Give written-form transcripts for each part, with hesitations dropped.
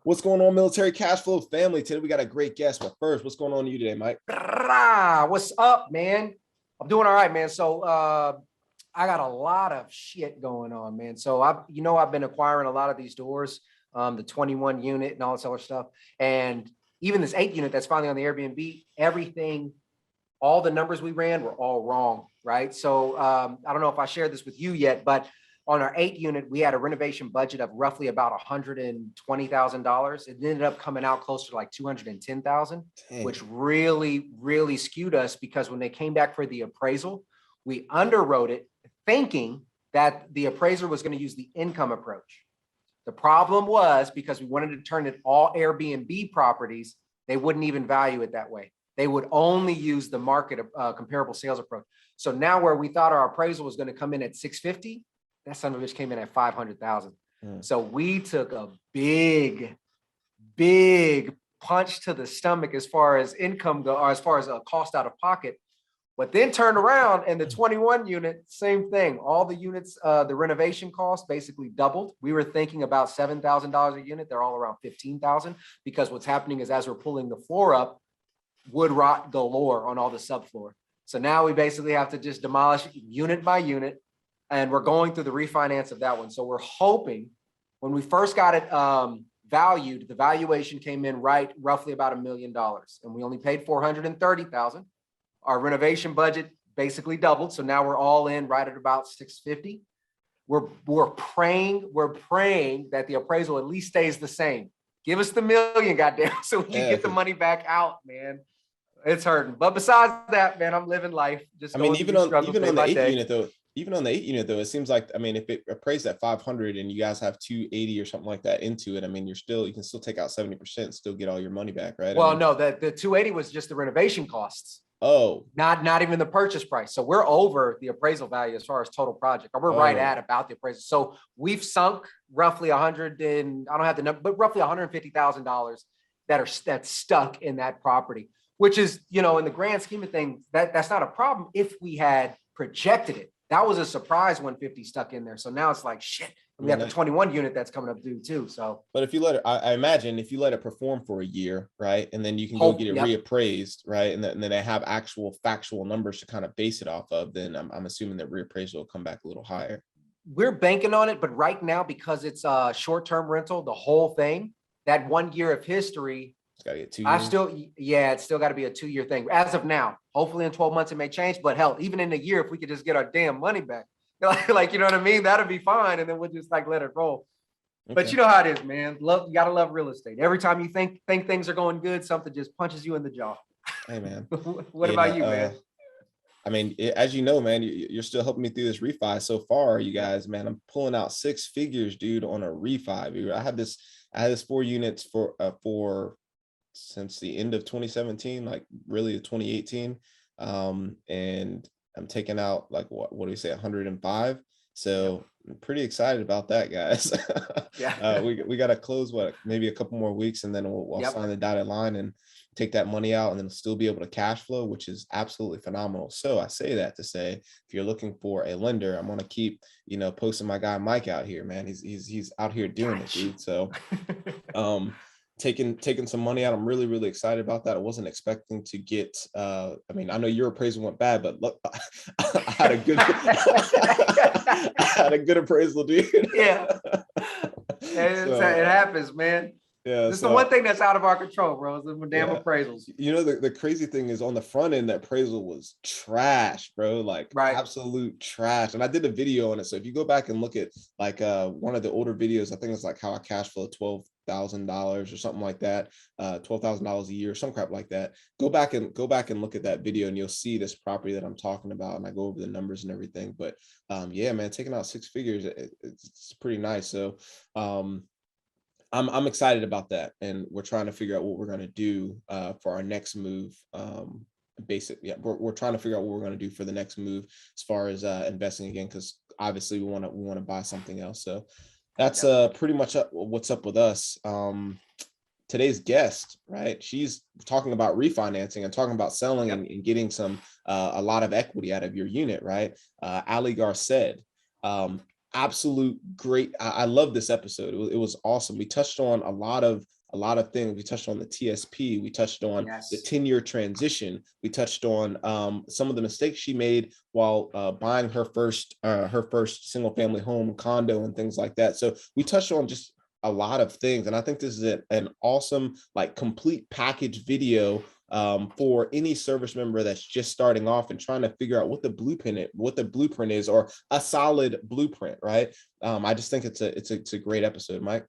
What's going on, Military Cashflow family? Today we got a great guest, but first, what's going on with you today, Mike? What's up, man? I'm doing all right, man. So I got a lot of shit going on, man. So I've been acquiring a lot of these doors, the 21 unit and all this other stuff. And even this 8 unit that's finally on the Airbnb, everything, all the numbers we ran were all wrong, right? So I don't know if I shared this with you yet, but on our 8 unit, we had a renovation budget of roughly about $120,000. It ended up coming out closer to like $210,000, which really, really skewed us because when they came back for the appraisal, we underwrote it thinking that the appraiser was going to use the income approach. The problem was because we wanted to turn it all Airbnb properties, they wouldn't even value it that way. They would only use the market comparable sales approach. So now where we thought our appraisal was going to come in at 650, that son of a bitch came in at 500,000. So we took a big punch to the stomach as far as income go, or as far as a cost out of pocket. But then turned around and the 21 unit, same thing. All the units, the renovation cost basically doubled. We were thinking about $7,000 a unit. They're all around 15,000 because what's happening is as we're pulling the floor up, wood rot galore on all the subfloor. So now we basically have to just demolish unit by unit. And we're going through the refinance of that one. So we're hoping when we first got it valued, the valuation came in roughly about $1 million. And we only paid $430,000. Our renovation budget basically doubled. So now we're all in right at about $650,000. We're praying that the appraisal at least stays the same. Give us the $1 million, goddamn, so we can get the money back out, man. It's hurting. But besides that, man, I'm living life. Even on the 8 unit though. Even on the 8 unit though, it seems like, if it appraised at 500 and you guys have 280 or something like that into it, you can still take out 70%, still get all your money back, right? Well, no, the 280 was just the renovation costs. Oh, not even the purchase price. So we're over the appraisal value as far as total project. Or we're right at about the appraisal. So we've sunk roughly I don't have the number, but roughly $150,000 that's stuck in that property, which is, in the grand scheme of things, that's not a problem if we had projected it. That was a surprise 150 stuck in there. So now it's like, shit, we have the 21 unit that's coming up due too. So, but if you let it, I imagine if you let it perform for a year, right, and then you can go get it reappraised, right, and then they have actual factual numbers to kind of base it off of, then I'm assuming that reappraisal will come back a little higher. We're banking on it, but right now because it's a short-term rental, the whole thing, that 1 year of history. It's got to get 2 years. It's still got to be a 2-year thing as of now. Hopefully in 12 months it may change, but hell, even in a year, if we could just get our damn money back, like, you know what I mean? That'll be fine. And then we'll just let it roll. Okay. But you know how it is, man. You got to love real estate. Every time you think things are going good, something just punches you in the jaw. Hey, man. What about you, man? As you know, man, you're still helping me through this refi so far, you guys, man. I'm pulling out 6 figures, dude, on a refi. I had this 4 units for since the end of 2017, like really 2018. And I'm taking out like what do we say, 105. So I'm pretty excited about that, guys. We got to close maybe a couple more weeks, and then we'll sign the dotted line and take that money out, and then still be able to cash flow, which is absolutely phenomenal. So I say that to say, if you're looking for a lender, I'm gonna keep posting my guy Mike out here, man. He's out here doing it, dude. So taking some money out. I'm really, really excited about that. I wasn't expecting to get, I know your appraisal went bad, but look, I had a good appraisal, dude. Yeah. It happens, man. Yeah, it's the one thing that's out of our control, bro. Is the damn appraisals. The crazy thing is on the front end, the appraisal was trash, bro. Like absolute trash. And I did a video on it. So if you go back and look at like one of the older videos, I think it's like how I cash flow $12,000 or something like that, $12,000 a year, some crap like that. Go back and look at that video, and you'll see this property that I'm talking about, and I go over the numbers and everything. But yeah, man, taking out 6 figures, it's pretty nice. So I'm excited about that, and we're trying to figure out what we're going to do for our next move. We're trying to figure out what we're going to do for the next move as far as investing again, because obviously we want to buy something else. So that's pretty much what's up with us. Today's guest, right? She's talking about refinancing and talking about selling and getting a lot of equity out of your unit, right? Ali Garced. absolute great. I love this episode. It was awesome. We touched on a lot of things. We touched on the TSP. We touched on the Yes. 10-year transition. We touched on some of the mistakes she made while buying her first single family home, condo, and things like that. So we touched on just a lot of things, and I think this is an awesome, like, complete package video for any service member that's just starting off and trying to figure out what the blueprint is, or a solid blueprint, right? I just think it's a great episode, Mike.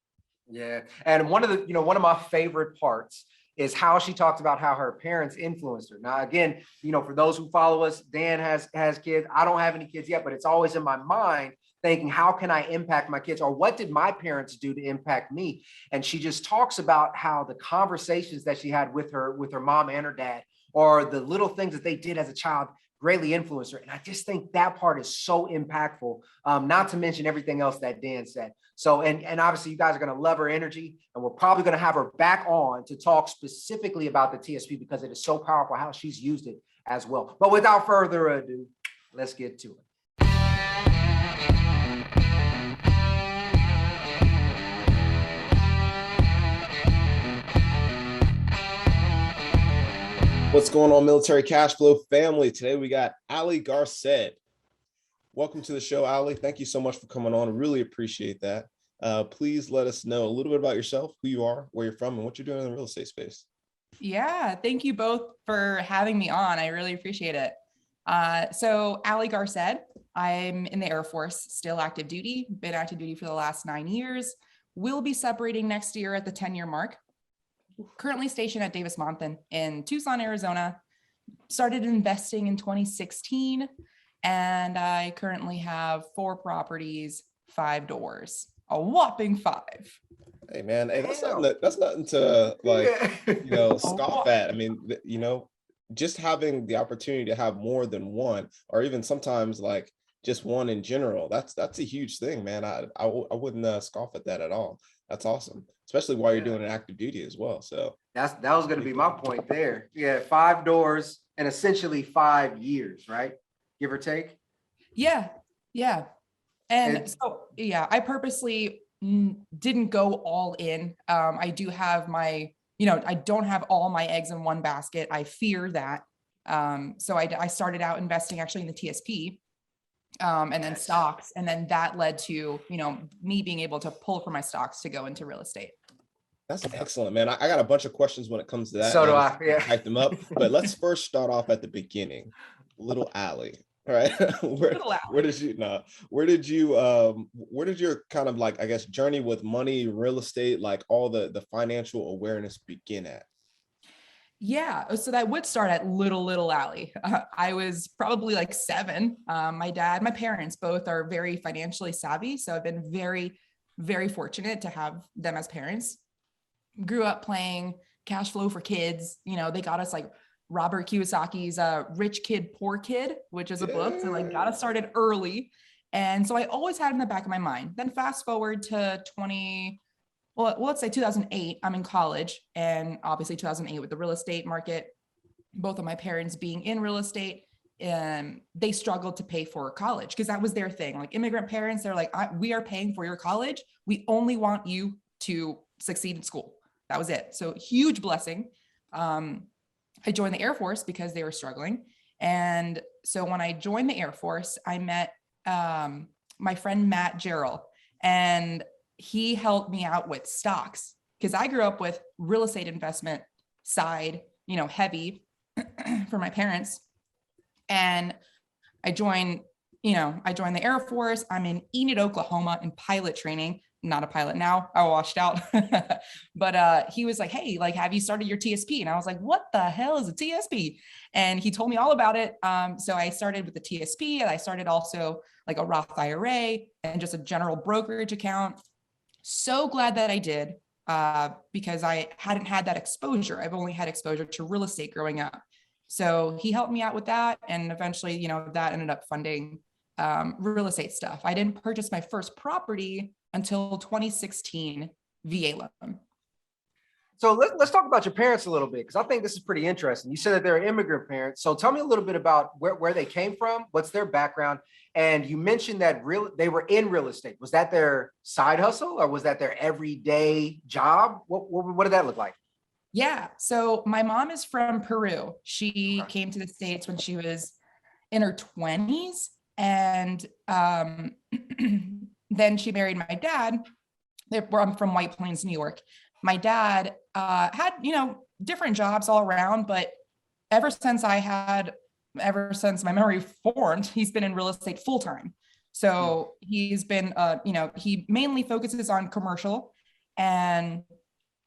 Yeah. And one of my favorite parts is how she talked about how her parents influenced her. Now, again, for those who follow us, Dan has kids. I don't have any kids yet, but it's always in my mind thinking, how can I impact my kids, or what did my parents do to impact me? And she just talks about how the conversations that she had with her mom and her dad, or the little things that they did as a child, greatly influenced her. And I just think that part is so impactful, not to mention everything else that Dan said. So, and obviously you guys are going to love her energy, and we're probably going to have her back on to talk specifically about the TSP, because it is so powerful how she's used it as well. But without further ado, let's get to it. What's going on, Military Cash Flow family? Today we got Ali Garced. Welcome to the show, Ali. Thank you so much for coming on. Really appreciate that. Please let us know a little bit about yourself, who you are, where you're from, and what you're doing in the real estate space. Yeah, thank you both for having me on. I really appreciate it. So Ali Garced, I'm in the Air Force, still active duty, been active duty for the last 9 years. Will be separating next year at the 10-year mark. Currently stationed at Davis Monthan in Tucson, Arizona. Started investing in 2016, and I currently have 4 properties, 5 doors, a whopping 5. Hey man, hey, that's nothing to, like, scoff at. I mean, just having the opportunity to have more than one, or even sometimes like just one in general, that's a huge thing, man. I wouldn't scoff at that at all. That's awesome, especially while you're doing an active duty as well. So that was going to be my point there. Yeah, 5 doors and essentially 5 years, right? Give or take. Yeah. And so, I purposely didn't go all in. I do have I don't have all my eggs in one basket. I fear that. So I started out investing actually in the TSP, and then stocks. And then that led to, me being able to pull from my stocks to go into real estate. that's excellent, man. I got a bunch of questions when it comes to that. So do I. Yeah. Type them up. But let's first start off at the beginning. Little Ali, right? Where did your kind of, like, I guess, journey with money, real estate, like all the financial awareness begin at? Yeah, so that would start at little Ali. I was probably like 7. My parents both are very financially savvy, so I've been very, very fortunate to have them as parents. Grew up playing Cashflow for Kids. They got us like Robert Kiyosaki's Rich Kid, Poor Kid, which is a book. So like got us started early. And so I always had it in the back of my mind. Then fast forward to let's say 2008, I'm in college, and obviously 2008 with the real estate market, both of my parents being in real estate, they struggled to pay for college because that was their thing. Like immigrant parents, they're like, we are paying for your college. We only want you to succeed in school. That was it. So huge blessing. I joined the Air Force because they were struggling. And so when I joined the Air Force, I met my friend Matt Gerald, and he helped me out with stocks because I grew up with real estate investment side, heavy for my parents. And I joined the Air Force. I'm in Enid, Oklahoma in pilot training. Not a pilot now. I washed out. But he was like, hey, like, have you started your TSP? And I was like, what the hell is a TSP? And he told me all about it. So I started with the TSP, and I started also like a Roth IRA and just a general brokerage account. So glad that I did, because I hadn't had that exposure. I've only had exposure to real estate growing up. So he helped me out with that. And eventually, that ended up funding real estate stuff. I didn't purchase my first property until 2016 VA loan. So let's talk about your parents a little bit, because I think this is pretty interesting. You said that they're immigrant parents. So tell me a little bit about where they came from, what's their background. And you mentioned that they were in real estate. Was that their side hustle, or was that their everyday job? What did that look like? Yeah. So my mom is from Peru. She came to the States when she was in her 20s. And then she married my dad. I'm from White Plains, New York. My dad had, different jobs all around, but ever since my memory formed, he's been in real estate full time. So he's been, he mainly focuses on commercial, and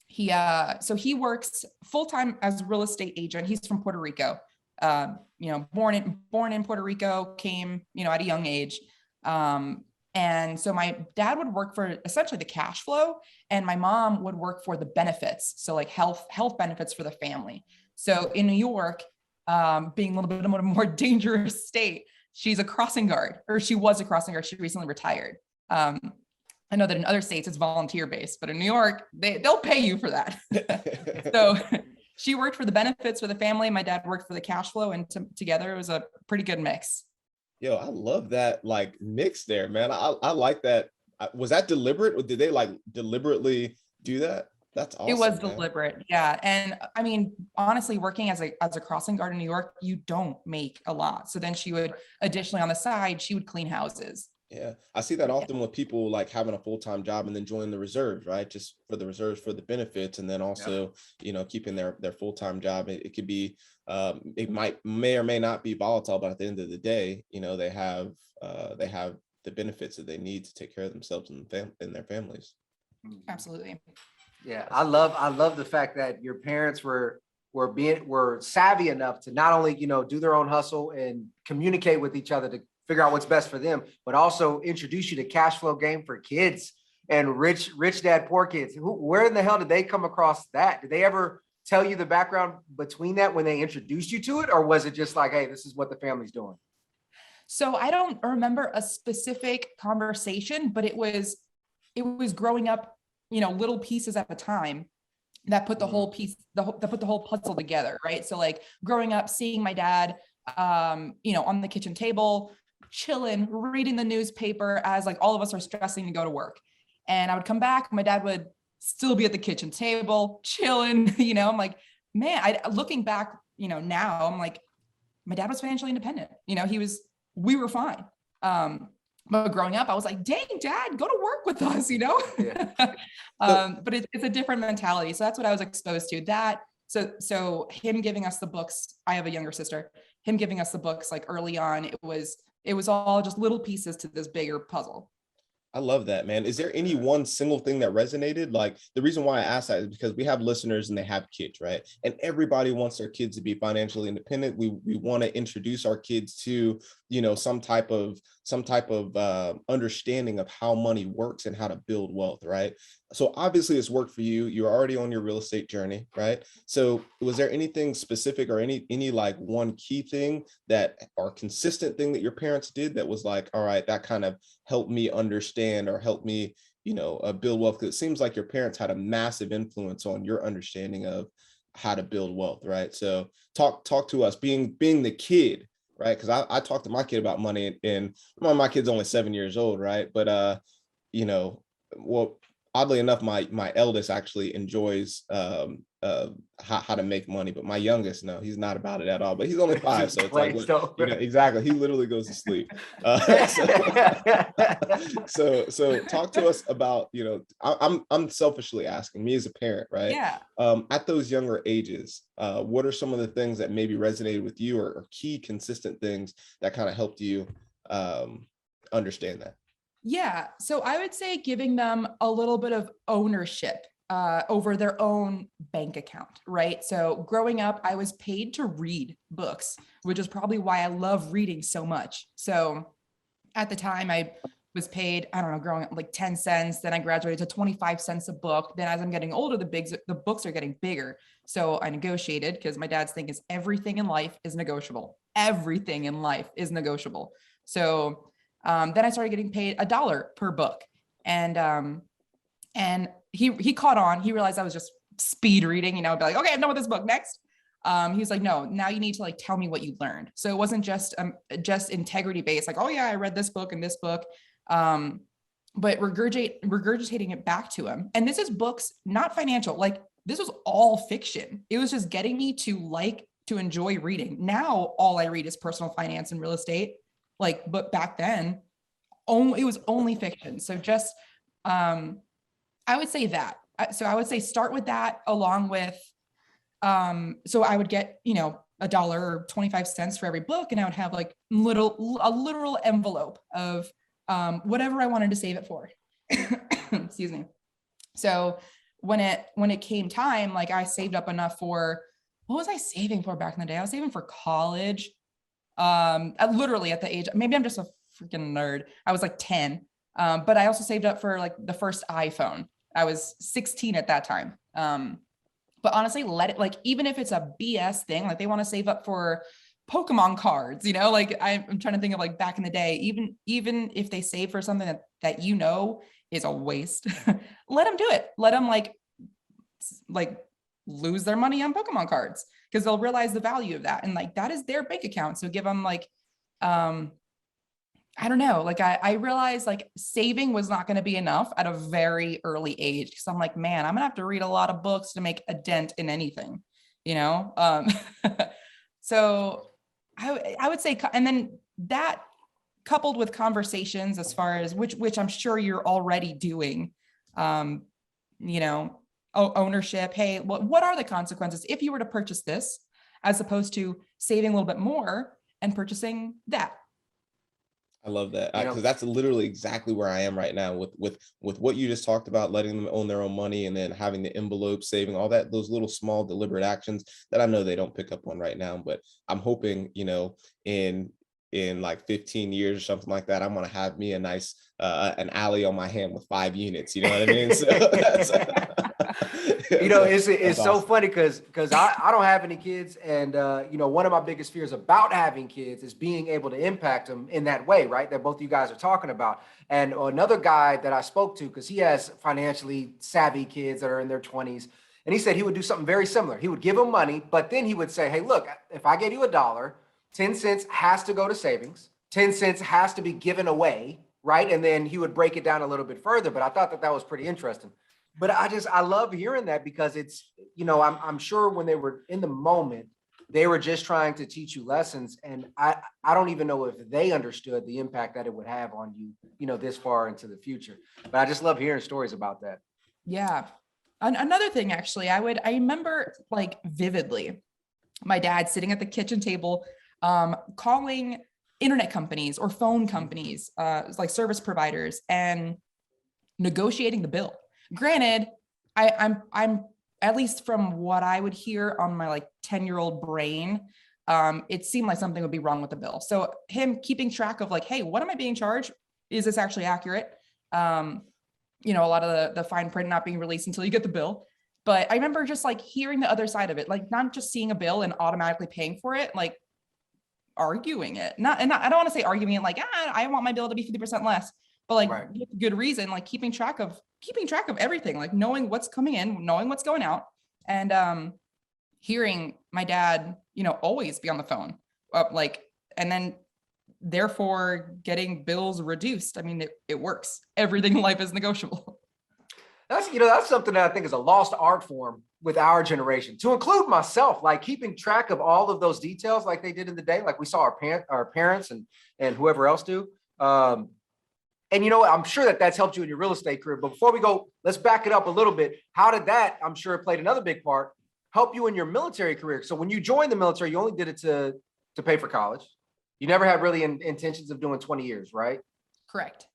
he works full time as a real estate agent. He's from Puerto Rico. Born in Puerto Rico, came, at a young age. And so my dad would work for essentially the cash flow, and my mom would work for the benefits. So like health benefits for the family. So in New York, being a little bit of a more dangerous state, she's a crossing guard, or she was a crossing guard. She recently retired. I know that in other states it's volunteer based, but in New York, they'll pay you for that. So she worked for the benefits for the family. My dad worked for the cash flow, and together it was a pretty good mix. Yo, I love that like mix there, man. I like that. Was that deliberate, or did they like deliberately do that? That's awesome. It was man. deliberate. Yeah. And I mean, honestly, working as a crossing guard in New York, you don't make a lot. So then she would additionally on the side, she would clean houses. Yeah, I see that often with people like having a full-time job and then joining the reserves, right? Just for the reserves for the benefits, and then also, keeping their full-time job. It could be, it may or may not be volatile, but at the end of the day, they have the benefits that they need to take care of themselves and their families. Absolutely. Yeah, I love the fact that your parents were savvy enough to not only do their own hustle and communicate with each other to figure out what's best for them, but also introduce you to cash flow game for kids and rich dad, poor kids. Where in the hell did they come across that? Did they ever tell you the background between that when they introduced you to it? Or was it just like, hey, this is what the family's doing? So I don't remember a specific conversation, but it was growing up, little pieces at a time that put the whole puzzle together. Right. So like growing up, seeing my dad, on the kitchen table, chilling, reading the newspaper as like all of us are stressing to go to work. And I would come back, my dad would still be at the kitchen table, chilling, I'm like, man, looking back, now I'm like, my dad was financially independent. We were fine. But growing up, I was like, dang, dad, go to work with us, Yeah. But it's a different mentality. So that's what I was exposed to. So him giving us the books, I have a younger sister, him giving us the books like early on, it was all just little pieces to this bigger puzzle. I love that, man. Is there any one single thing that resonated? Like, the reason why I ask that is because we have listeners and they have kids, right? And everybody wants their kids to be financially independent. We want to introduce our kids to, some type of understanding of how money works and how to build wealth, right? So obviously it's worked for you. You're already on your real estate journey, right? So was there anything specific or any like one key thing that or consistent thing that your parents did that was like, all right, that kind of helped me understand or help me, build wealth? Because it seems like your parents had a massive influence on your understanding of how to build wealth, right? So talk to us, being the kid, right? Because I talk to my kid about money, and my kid's only 7 years old, right? But oddly enough, my eldest actually enjoys how to make money, but my youngest, no, he's not about it at all. But he's only 5, so it's like, exactly, he literally goes to sleep. So talk to us about, I'm selfishly asking, me as a parent, right? Yeah. At those younger ages, what are some of the things that maybe resonated with you, or key consistent things that kind of helped you understand that? Yeah. So I would say giving them a little bit of ownership over their own bank account, right? So growing up, I was paid to read books, which is probably why I love reading so much. So at the time I was paid, I don't know, growing up like 10 cents, then I graduated to 25 cents a book. Then as I'm getting older, the books are getting bigger. So I negotiated, because my dad's thing is everything in life is negotiable. Everything in life is negotiable. So then I started getting paid $1 per book, and he caught on. He realized I was just speed reading, be like, okay, I'm done with this book, next. He was like, no, now you need to like tell me what you learned. So it wasn't just integrity based, like, oh yeah, I read this book and this book. But regurgitating it back to him. And this is books, not financial. Like this was all fiction. It was just getting me to enjoy reading. Now all I read is personal finance and real estate. But back then, it was only fiction. So just, I would say that. So I would say start with that along with, so I would get, $1.25 for every book, and I would have like a literal envelope of whatever I wanted to save it for. Excuse me. So when it came time, like I saved up enough for, what was I saving for back in the day? I was saving for college. Literally at the age, maybe I'm just a freaking nerd. I was like 10. But I also saved up for like the first iPhone. I was 16 at that time. But honestly, let it, like, even if it's a BS thing, like they want to save up for Pokemon cards, like I'm trying to think of like back in the day, even if they save for something that is a waste, let them do it. Let them like lose their money on Pokemon cards because they'll realize the value of that. And like, that is their bank account. So give them like, I don't know, like I realized like saving was not going to be enough at a very early age. Cause I'm like, man, I'm gonna have to read a lot of books to make a dent in anything, So I would say, and then that coupled with conversations as far as which I'm sure you're already doing, ownership. Hey, what are the consequences if you were to purchase this, as opposed to saving a little bit more and purchasing that? I love that, because that's literally exactly where I am right now with what you just talked about, letting them own their own money and then having the envelope, saving, all that, those little small deliberate actions that I know they don't pick up on right now. But I'm hoping, in like 15 years or something like that, I'm going to have me a nice, an alley on my hand with 5 units. You know what I mean? So that's, it's so awesome. funny because I don't have any kids. And, one of my biggest fears about having kids is being able to impact them in that way, right? That both of you guys are talking about. And another guy that I spoke to, because he has financially savvy kids that are in their 20s. And he said he would do something very similar. He would give them money, but then he would say, hey, look, if I gave you $1, 10 cents has to go to savings. 10 cents has to be given away, right? And then he would break it down a little bit further. But I thought that was pretty interesting. But I love hearing that because it's, I'm sure when they were in the moment, they were just trying to teach you lessons. And I don't even know if they understood the impact that it would have on you, this far into the future. But I just love hearing stories about that. Yeah. Another thing, actually, I remember like vividly, my dad sitting at the kitchen table, calling internet companies or phone companies, like service providers, and negotiating the bill. Granted, I'm at least from what I would hear on my like 10-year-old brain, it seemed like something would be wrong with the bill. So him keeping track of like, hey, what am I being charged? Is this actually accurate? A lot of the fine print not being released until you get the bill. But I remember just like hearing the other side of it, like not just seeing a bill and automatically paying for it, like arguing it. I don't want to say arguing it like, I want my bill to be 50% less, but like right. With good reason, like keeping track of everything, like knowing what's coming in, knowing what's going out, and hearing my dad, always be on the phone, and then therefore getting bills reduced. I mean, it works. Everything in life is negotiable. That's something that I think is a lost art form with our generation, to include myself, like keeping track of all of those details like they did in the day, like we saw our parents and whoever else do. And I'm sure that's helped you in your real estate career. But before we go, let's back it up a little bit. How did that, I'm sure it played another big part, help you in your military career? So when you joined the military, you only did it to pay for college. You never had really intentions of doing 20 years, right? Correct.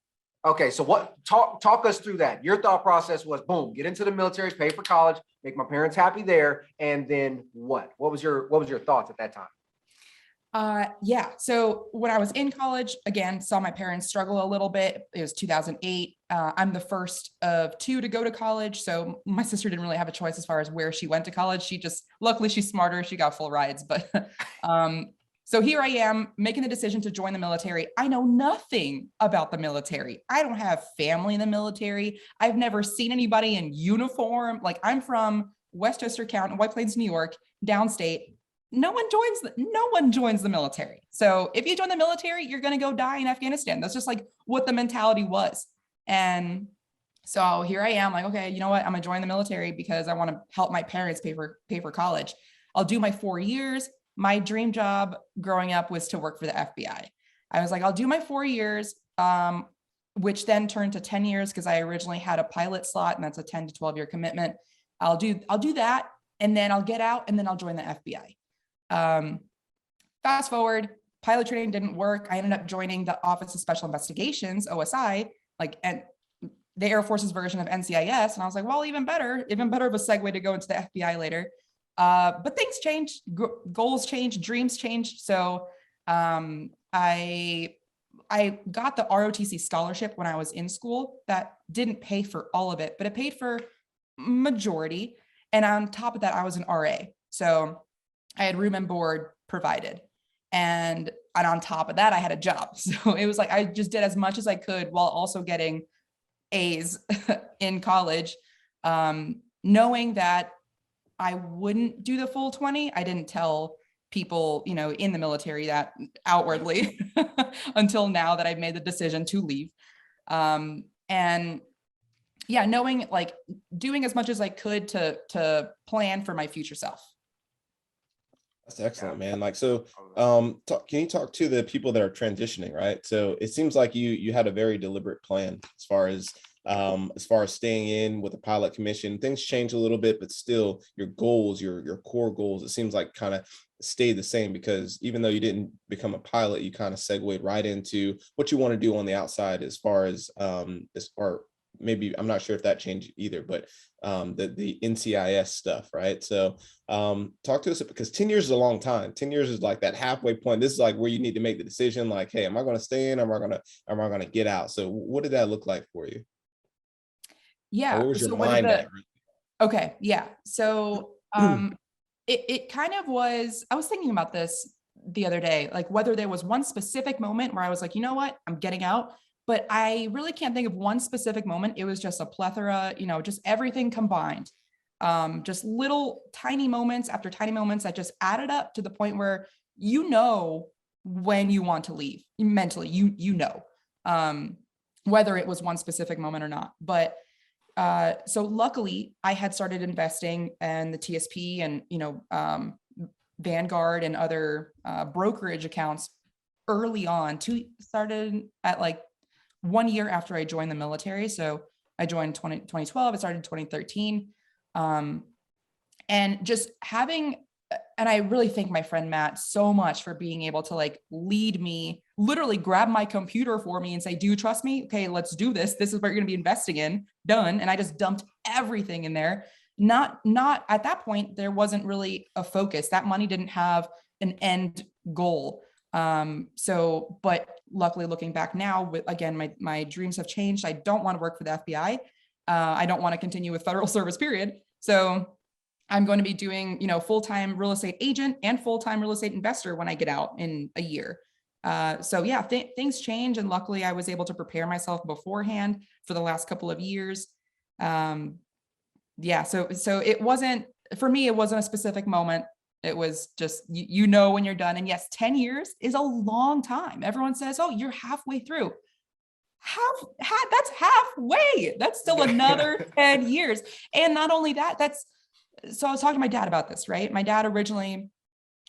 Okay, so talk us through that. Your thought process was, boom, get into the military, pay for college, make my parents happy there, and then what? What was your thoughts at that time? Yeah. So when I was in college, again, saw my parents struggle a little bit. It was 2008. I'm the first of 2 to go to college. So my sister didn't really have a choice as far as where she went to college. Luckily she's smarter. She got full rides, but, So here I am making the decision to join the military. I know nothing about the military. I don't have family in the military. I've never seen anybody in uniform. Like, I'm from Westchester County, White Plains, New York, downstate. No one joins the military. So if you join the military, you're going to go die in Afghanistan. That's just like what the mentality was. And so here I am, like, okay, you know what? I'm gonna join the military because I want to help my parents pay for college. I'll do my 4 years. My dream job growing up was to work for the FBI. I was like, I'll do my 4 years, which then turned to 10 years because I originally had a pilot slot, and that's a 10 to 12-year commitment. I'll do that, and then I'll get out, and then I'll join the FBI. Fast forward, pilot training didn't work. I ended up joining the Office of Special Investigations, OSI, and the Air Force's version of NCIS. And I was like, well, even better of a segue to go into the FBI later. But things changed, goals changed, dreams changed. So I got the ROTC scholarship when I was in school. That didn't pay for all of it, but it paid for majority. And on top of that, I was an RA. So I had room and board provided. And on top of that, I had a job. So it was like, I just did as much as I could while also getting A's in college, knowing that I wouldn't do the full 20. I didn't tell people, in the military that outwardly until now that I've made the decision to leave. And yeah, knowing, like, doing as much as I could to plan for my future self. That's excellent, man. Like, so, can you talk to the people that are transitioning, right? So it seems like you had a very deliberate plan as far as staying in with a pilot commission. Things change a little bit, but still your goals, your core goals, it seems like kind of stay the same, because even though you didn't become a pilot, you kind of segued right into what you want to do on the outside as far as maybe, I'm not sure if that changed either, but the NCIS stuff, right? So talk to us, because 10 years is a long time. 10 years is like that halfway point. This is like where you need to make the decision, like, hey, am I going to stay in? Am I going to get out? So what did that look like for you? Yeah. Or where was your mind at? Okay. Yeah. So it kind of was, I was thinking about this the other day, like whether there was one specific moment where I was like, you know what, I'm getting out. But I really can't think of one specific moment. It was just a plethora, just everything combined. Just little tiny moments after tiny moments that just added up to the point where when you want to leave mentally, whether it was one specific moment or not. But so luckily I had started investing in the TSP and, Vanguard and other brokerage accounts early on. Started at like 1 year after I joined the military. So I joined 2012, I started 2013. And just and I really thank my friend Matt so much for being able to like lead me, literally grab my computer for me and say, do you trust me? Okay, let's do this. This is what you're going to be investing in. Done. And I just dumped everything in there. Not at that point, there wasn't really a focus. That money didn't have an end goal. But luckily looking back now, again, my dreams have changed. I don't want to work for the FBI. I don't want to continue with federal service, period. So I'm going to be doing, full-time real estate agent and full-time real estate investor when I get out in a year. So yeah, things change. And luckily I was able to prepare myself beforehand for the last couple of years. Yeah. So it wasn't, for me, it wasn't a specific moment. It was just, when you're done. And yes, 10 years is a long time. Everyone says, oh, you're halfway through. That's halfway. That's still another 10 years. And not only that, so I was talking to my dad about this, right? My dad originally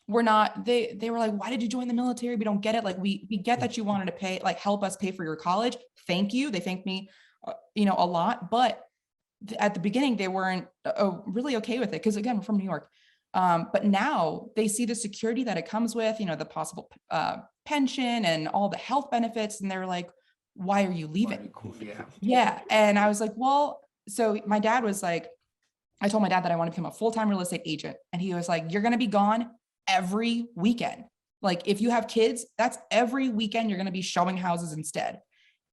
they were like, why did you join the military? We don't get it. Like, we get that you wanted to pay, like, help us pay for your college. Thank you. They thanked me, a lot, but at the beginning they weren't really okay with it. Cause again, we're from New York. But now they see the security that it comes with, the possible pension and all the health benefits. And they're like, why are you leaving? Yeah. Yeah. And I was like, well, so my dad was like, I told my dad that I want to become a full-time real estate agent. And he was like, you're going to be gone every weekend. Like, if you have kids, that's every weekend you're going to be showing houses instead.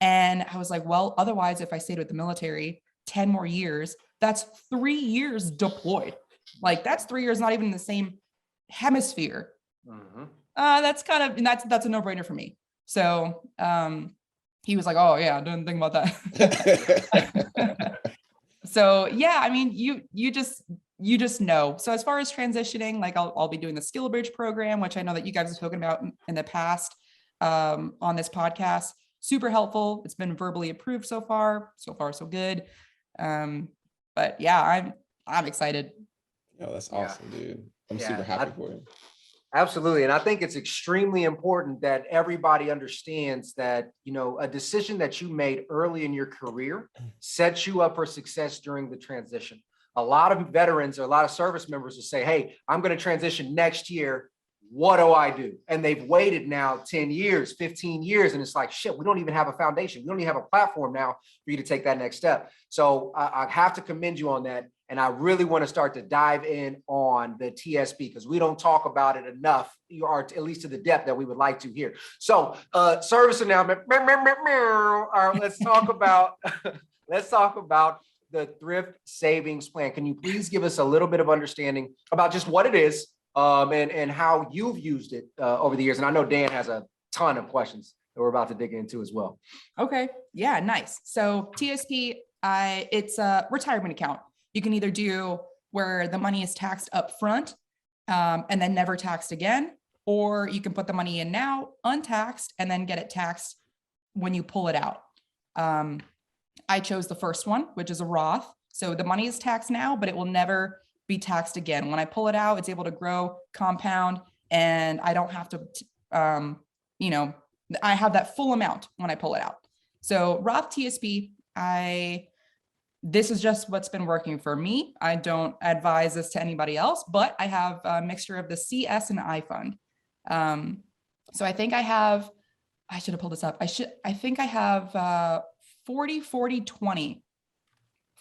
And I was like, well, otherwise, if I stayed with the military 10 more years, that's 3 years deployed. Like, that's 3 years, not even in the same hemisphere. Mm-hmm. that's kind of, and that's a no-brainer for me. So he was like, oh yeah, I didn't think about that. So yeah, I mean, you just know. So as far as transitioning, like I'll be doing the Skill Bridge program, which I know that you guys have spoken about in the past on this podcast. Super helpful. It's been verbally approved so far. So far, so good. But yeah, I'm excited. Yo, that's awesome, dude. I'm Yeah, super happy for you. absolutely. And I think it's extremely important that everybody understands that, you know, a decision that you made early in your career sets you up for success during the transition. A lot of veterans or a lot of service members will say, hey, I'm going to transition next year. What do I do? And they've waited now 10 years, 15 years. And it's like, shit, we don't even have a foundation. We don't even have a platform now for you to take that next step. So I have to commend you on that. And I really want to start to dive in on the TSP because we don't talk about it enough, or at least to the depth that we would like to here. So service announcement. All right, let's talk about the Thrift Savings Plan. Can you please give us a little bit of understanding about just what it is and how you've used it over the years? And I know Dan has a ton of questions that we're about to dig into as well. Okay. Yeah, nice. So TSP, it's a retirement account. You can either do where the money is taxed up front and then never taxed again, or you can put the money in now untaxed and then get it taxed when you pull it out. I chose the first one, which is a Roth. So the money is taxed now, but it will never be taxed again. When I pull it out, it's able to grow, compound, and I don't have to, I have that full amount when I pull it out. So Roth TSP, this is just what's been working for me. I don't advise this to anybody else, but I have a mixture of the CS and I fund. So I think I should have pulled this up. I think I have 40, 40, 20,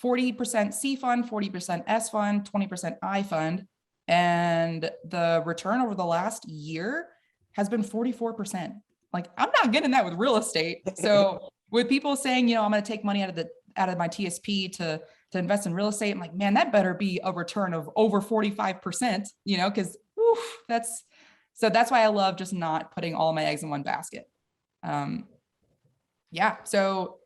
40% C fund, 40% S fund, 20% I fund. And the return over the last year has been 44%. Like, I'm not getting that with real estate. So with people saying, I'm going to take money out of my TSP to invest in real estate, I'm like, man, that better be a return of over 45%, because that's why I love just not putting all my eggs in one basket. So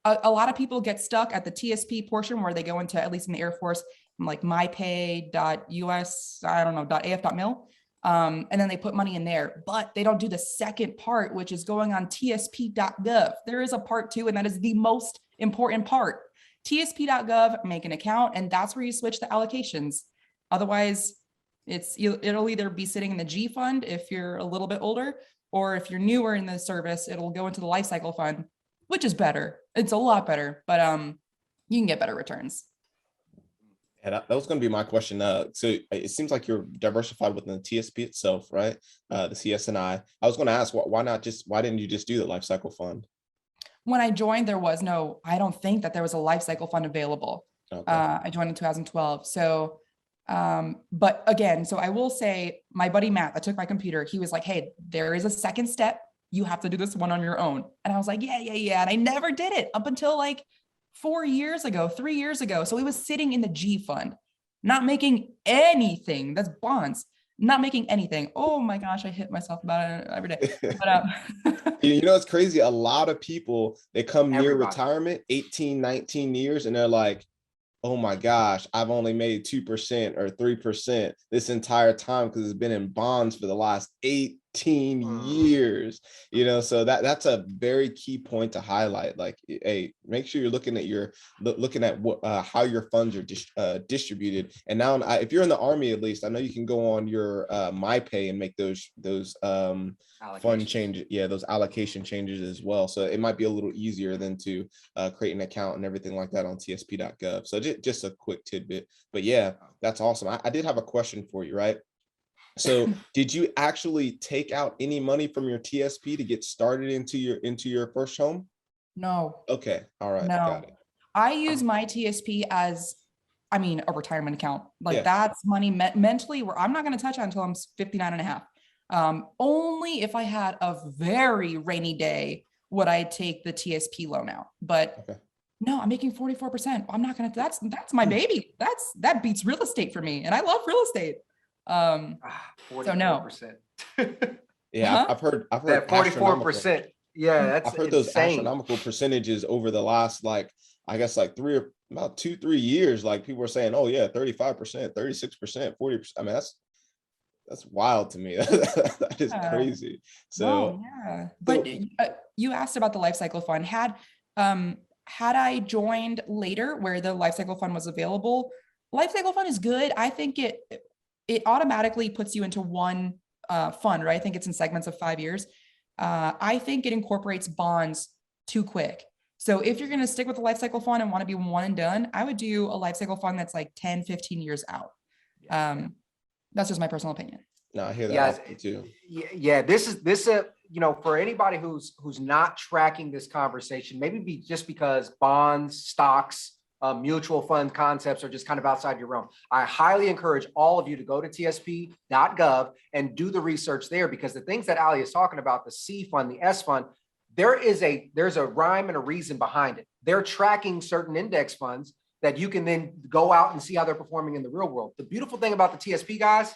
a lot of people get stuck at the TSP portion where they go into, at least in the Air Force, like mypay.us, .af.mil. And then they put money in there, but they don't do the second part, which is going on tsp.gov. There is a part 2, and that is the most important part. tsp.gov, make an account, and that's where you switch the allocations. Otherwise, it'll either be sitting in the G fund if you're a little bit older, or if you're newer in the service, it'll go into the Lifecycle Fund, which is better. It's a lot better, but you can get better returns. Yeah, that was going to be my question. So it seems like you're diversified within the TSP itself, right? The CSNI. I was going to ask, why didn't you just do the Lifecycle Fund? When I joined, I don't think that there was a Lifecycle Fund available. Okay. I joined in 2012. So, but again, so I will say my buddy Matt that took my computer, he was like, hey, there is a second step. You have to do this one on your own. And I was like, yeah. And I never did it up until like 3 years ago. So it was sitting in the G fund, not making anything. That's bonds, not making anything. Oh my gosh, I hit myself about it every day. But it's crazy. A lot of people, they come near retirement, 18, 19 years, and they're like, oh my gosh, I've only made 2% or 3% this entire time because it's been in bonds for the last 18 years, so that's a very key point to highlight. Like, hey, make sure you're looking at what how your funds are distributed. And now, if you're in the Army, at least I know you can go on your MyPay and make those fund changes, those allocation changes as well. So it might be a little easier than to create an account and everything like that on tsp.gov. So just a quick tidbit, but yeah, that's awesome. I did have a question for you, right? So did you actually take out any money from your TSP to get started into your first home? No. Okay. All right. No. Got it. I use my TSP as, a retirement account. Like, that's money mentally where I'm not going to touch on until I'm 59 and a half. Only if I had a very rainy day would I take the TSP loan out. But no, I'm making 44%. I'm not going to, that's my baby. That beats real estate for me. And I love real estate. 44%. So no. Yeah, Huh? I've heard That 44%. Yeah, that's I've heard those insane. astronomical percentages over the last, like, I guess like about 2, 3 years. Like people were saying, oh yeah, 35%, 36%, 40%. I mean, that's wild to me. That is Yeah. crazy. No, So, yeah. But so you asked about the Lifecycle Fund. Had I joined later where the Lifecycle Fund was available, Lifecycle Fund is good. I think it automatically puts you into one fund, right? I think it's in segments of 5 years. I think it incorporates bonds too quick. So if you're going to stick with the Lifecycle Fund and want to be one and done, I would do a Lifecycle Fund that's like 10, 15 years out. That's just my personal opinion. no, I hear that Yes, often too. yeah. This for anybody who's not tracking this conversation, maybe just because bonds, stocks, mutual fund concepts are just kind of outside your realm. I highly encourage all of you to go to tsp.gov and do the research there, because the things that Ali is talking about, the C fund, the S fund, there's a rhyme and a reason behind it. They're tracking certain index funds that you can then go out and see how they're performing in the real world. The beautiful thing about the TSP guys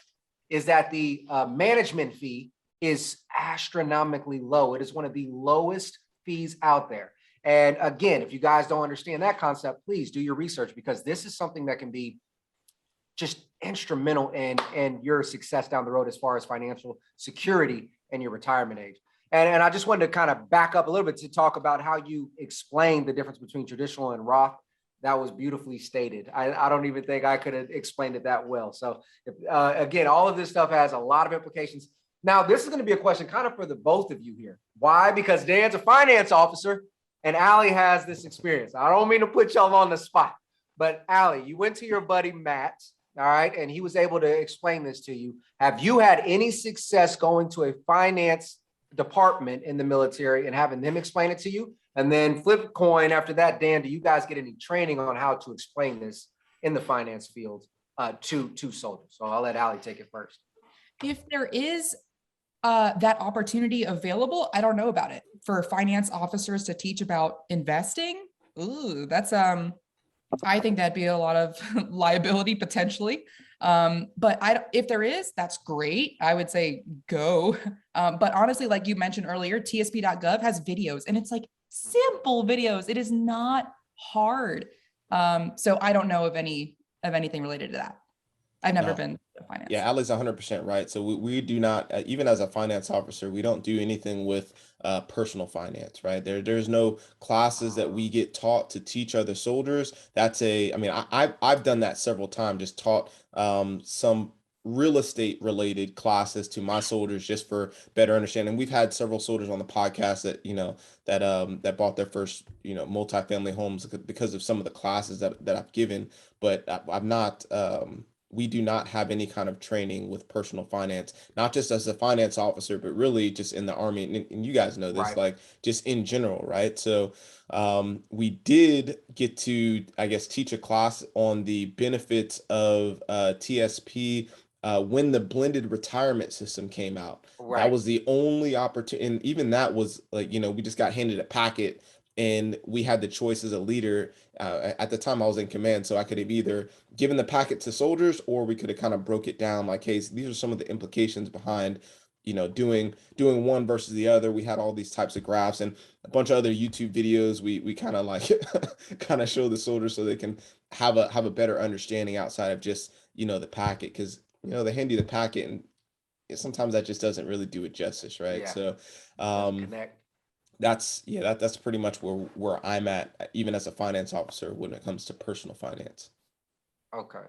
is that the management fee is astronomically low. It is one of the lowest fees out there. And again, if you guys don't understand that concept, please do your research, because this is something that can be just instrumental in your success down the road as far as financial security and your retirement age. And I just wanted to kind of back up a little bit to talk about how you explain the difference between traditional and Roth. That was beautifully stated. I don't even think I could have explained it that well. So again, all of this stuff has a lot of implications. Now, this is going to be a question kind of for the both of you here. Why? Because Dan's a finance officer and Ali has this experience. I don't mean to put y'all on the spot, but Ali, you went to your buddy Matt, all right, and he was able to explain this to you. Have you had any success going to a finance department in the military and having them explain it to you? And then flip coin after that, Dan, do you guys get any training on how to explain this in the finance field to soldiers? So I'll let Ali take it first. If there is that opportunity available, I don't know about it. For finance officers to teach about investing, ooh, that's I think that'd be a lot of liability potentially. But if there is, that's great. I would say go. But honestly, like you mentioned earlier, tsp.gov has videos, and it's like simple videos. It is not hard. So I don't know of anything related to that. I've never been to finance. Yeah, Ali's 100% right. So we do not, even as a finance officer, we don't do anything with personal finance, right? There's no classes that we get taught to teach other soldiers. I've done that several times, just taught some real estate related classes to my soldiers just for better understanding. We've had several soldiers on the podcast that, that bought their first, multifamily homes because of some of the classes that I've given, but I've not, we do not have any kind of training with personal finance, not just as a finance officer, but really just in the Army. And you guys know this, Right. like just in general, right? So we did get to, I guess, teach a class on the benefits of TSP when the blended retirement system came out. Right. That was the only opportunity. And even that was like, we just got handed a packet and we had the choice as a leader. At the time I was in command, so I could have either given the packet to soldiers or we could have kind of broke it down like, hey, these are some of the implications behind, doing one versus the other. We had all these types of graphs and a bunch of other YouTube videos. We kind of like kind of show the soldiers so they can have a better understanding outside of just, the packet, because, they hand you the packet and sometimes that just doesn't really do it justice, right? Yeah. So Connect. that's pretty much where I'm at, even as a finance officer, when it comes to personal finance. Okay.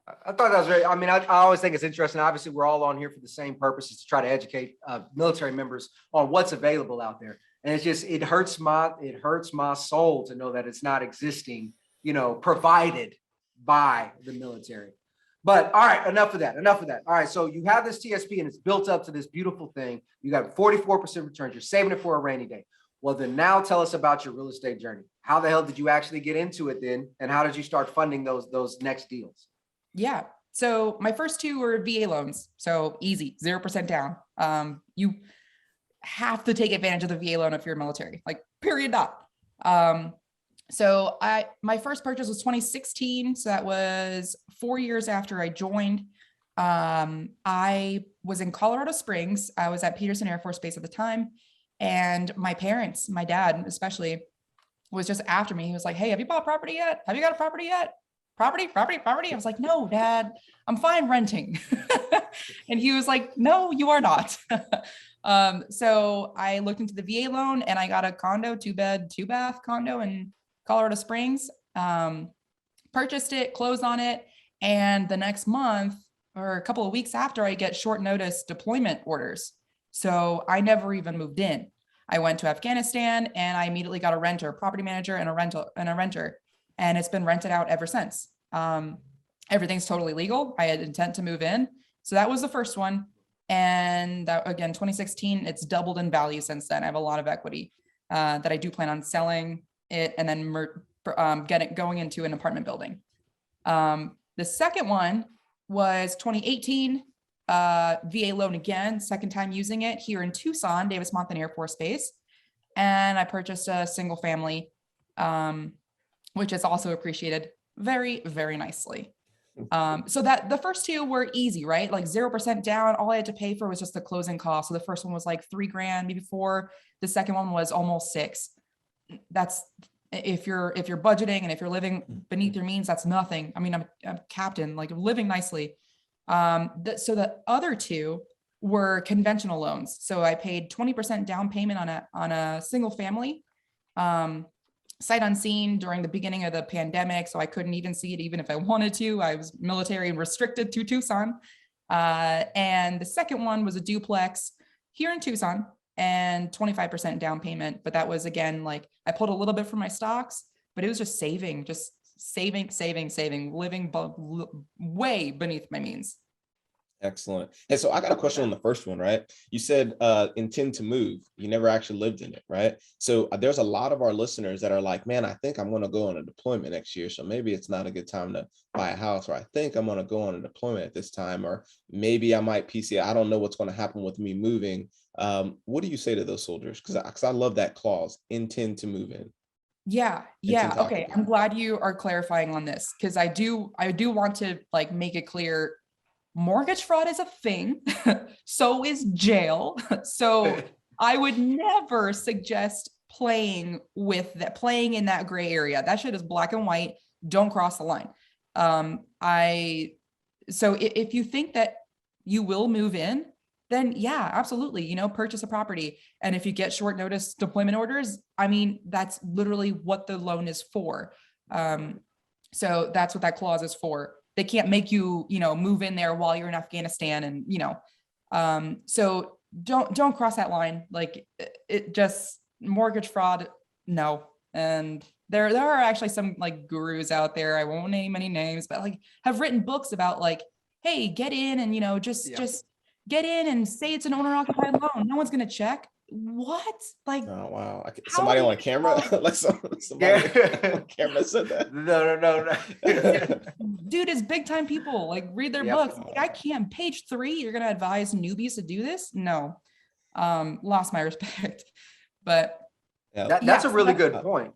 I thought that was very, I always think it's interesting. Obviously, we're all on here for the same purposes, to try to educate military members on what's available out there. And it's just, it hurts my soul to know that it's not existing, provided by the military. But all right, enough of that. All right, so you have this TSP and it's built up to this beautiful thing. You got 44% returns. You're saving it for a rainy day. Well, then now tell us about your real estate journey. How the hell did you actually get into it then? And how did you start funding those next deals? Yeah. So my first two were VA loans. So easy, 0% down. You have to take advantage of the VA loan if you're military, like period. So my first purchase was 2016. So that was 4 years after I joined. I was in Colorado Springs. I was at Peterson Air Force Base at the time. And my parents, my dad especially, was just after me. He was like, hey, have you bought property yet? Have you got a property yet? Property. I was like, no, Dad, I'm fine renting. And he was like, no, you are not. So I looked into the VA loan and I got a condo, 2-bed, 2-bath condo in Colorado Springs. Purchased it, closed on it. And the next month or a couple of weeks after, I get short notice deployment orders. So I never even moved in. I went to Afghanistan and I immediately got a renter, property manager and a renter. And it's been rented out ever since. Everything's totally legal. I had intent to move in. So that was the first one. And that, again, 2016, it's doubled in value since then. I have a lot of equity that I do plan on selling it and then going into an apartment building. The second one was 2018, VA loan again, second time using it here in Tucson, Davis-Monthan Air Force Base. And I purchased a single family, which is also appreciated very, very nicely. So that the first two were easy, right? Like 0% down. All I had to pay for was just the closing cost. So the first one was like $3,000, maybe 4. The second one was almost 6. That's if you're budgeting and if you're living beneath your means, that's nothing. I mean, I'm a captain, like living nicely. So the other two were conventional loans. So I paid 20% down payment on a single family, sight unseen during the beginning of the pandemic. So I couldn't even see it, even if I wanted to. I was military and restricted to Tucson. And the second one was a duplex here in Tucson and 25% down payment. But that was, again, like I pulled a little bit from my stocks, but it was just saving, living way beneath my means. Excellent. And so I got a question on the first one, right? You said intend to move. You never actually lived in it, right? So there's a lot of our listeners that are like, man, I think I'm going to go on a deployment next year. So maybe it's not a good time to buy a house, or I think I'm going to go on a deployment at this time, or maybe I might PC. I don't know what's going to happen with me moving. What do you say to those soldiers? Because I love that clause, intend to move in. Yeah. Okay. I'm glad you are clarifying on this, because I do want to like make it clear. Mortgage fraud is a thing. So is jail. So I would never suggest playing in that gray area. That shit is black and white. Don't cross the line. So if you think that you will move in, then yeah, absolutely, purchase a property. And if you get short notice deployment orders, I mean, that's literally what the loan is for. So that's what that clause is for. They can't make you, move in there while you're in Afghanistan and, so don't cross that line. Like it just mortgage fraud. No. And there are actually some like gurus out there. I won't name any names, but like have written books about like, hey, get in and, just get in and say it's an owner occupied loan. No one's going to check. What? Like, oh wow! Somebody on camera, like somebody on camera said that. No. Dude, it's big time people. Like, read their books. Like, I can't. Page 3, you're gonna advise newbies to do this? No, lost my respect. But that's a really good point.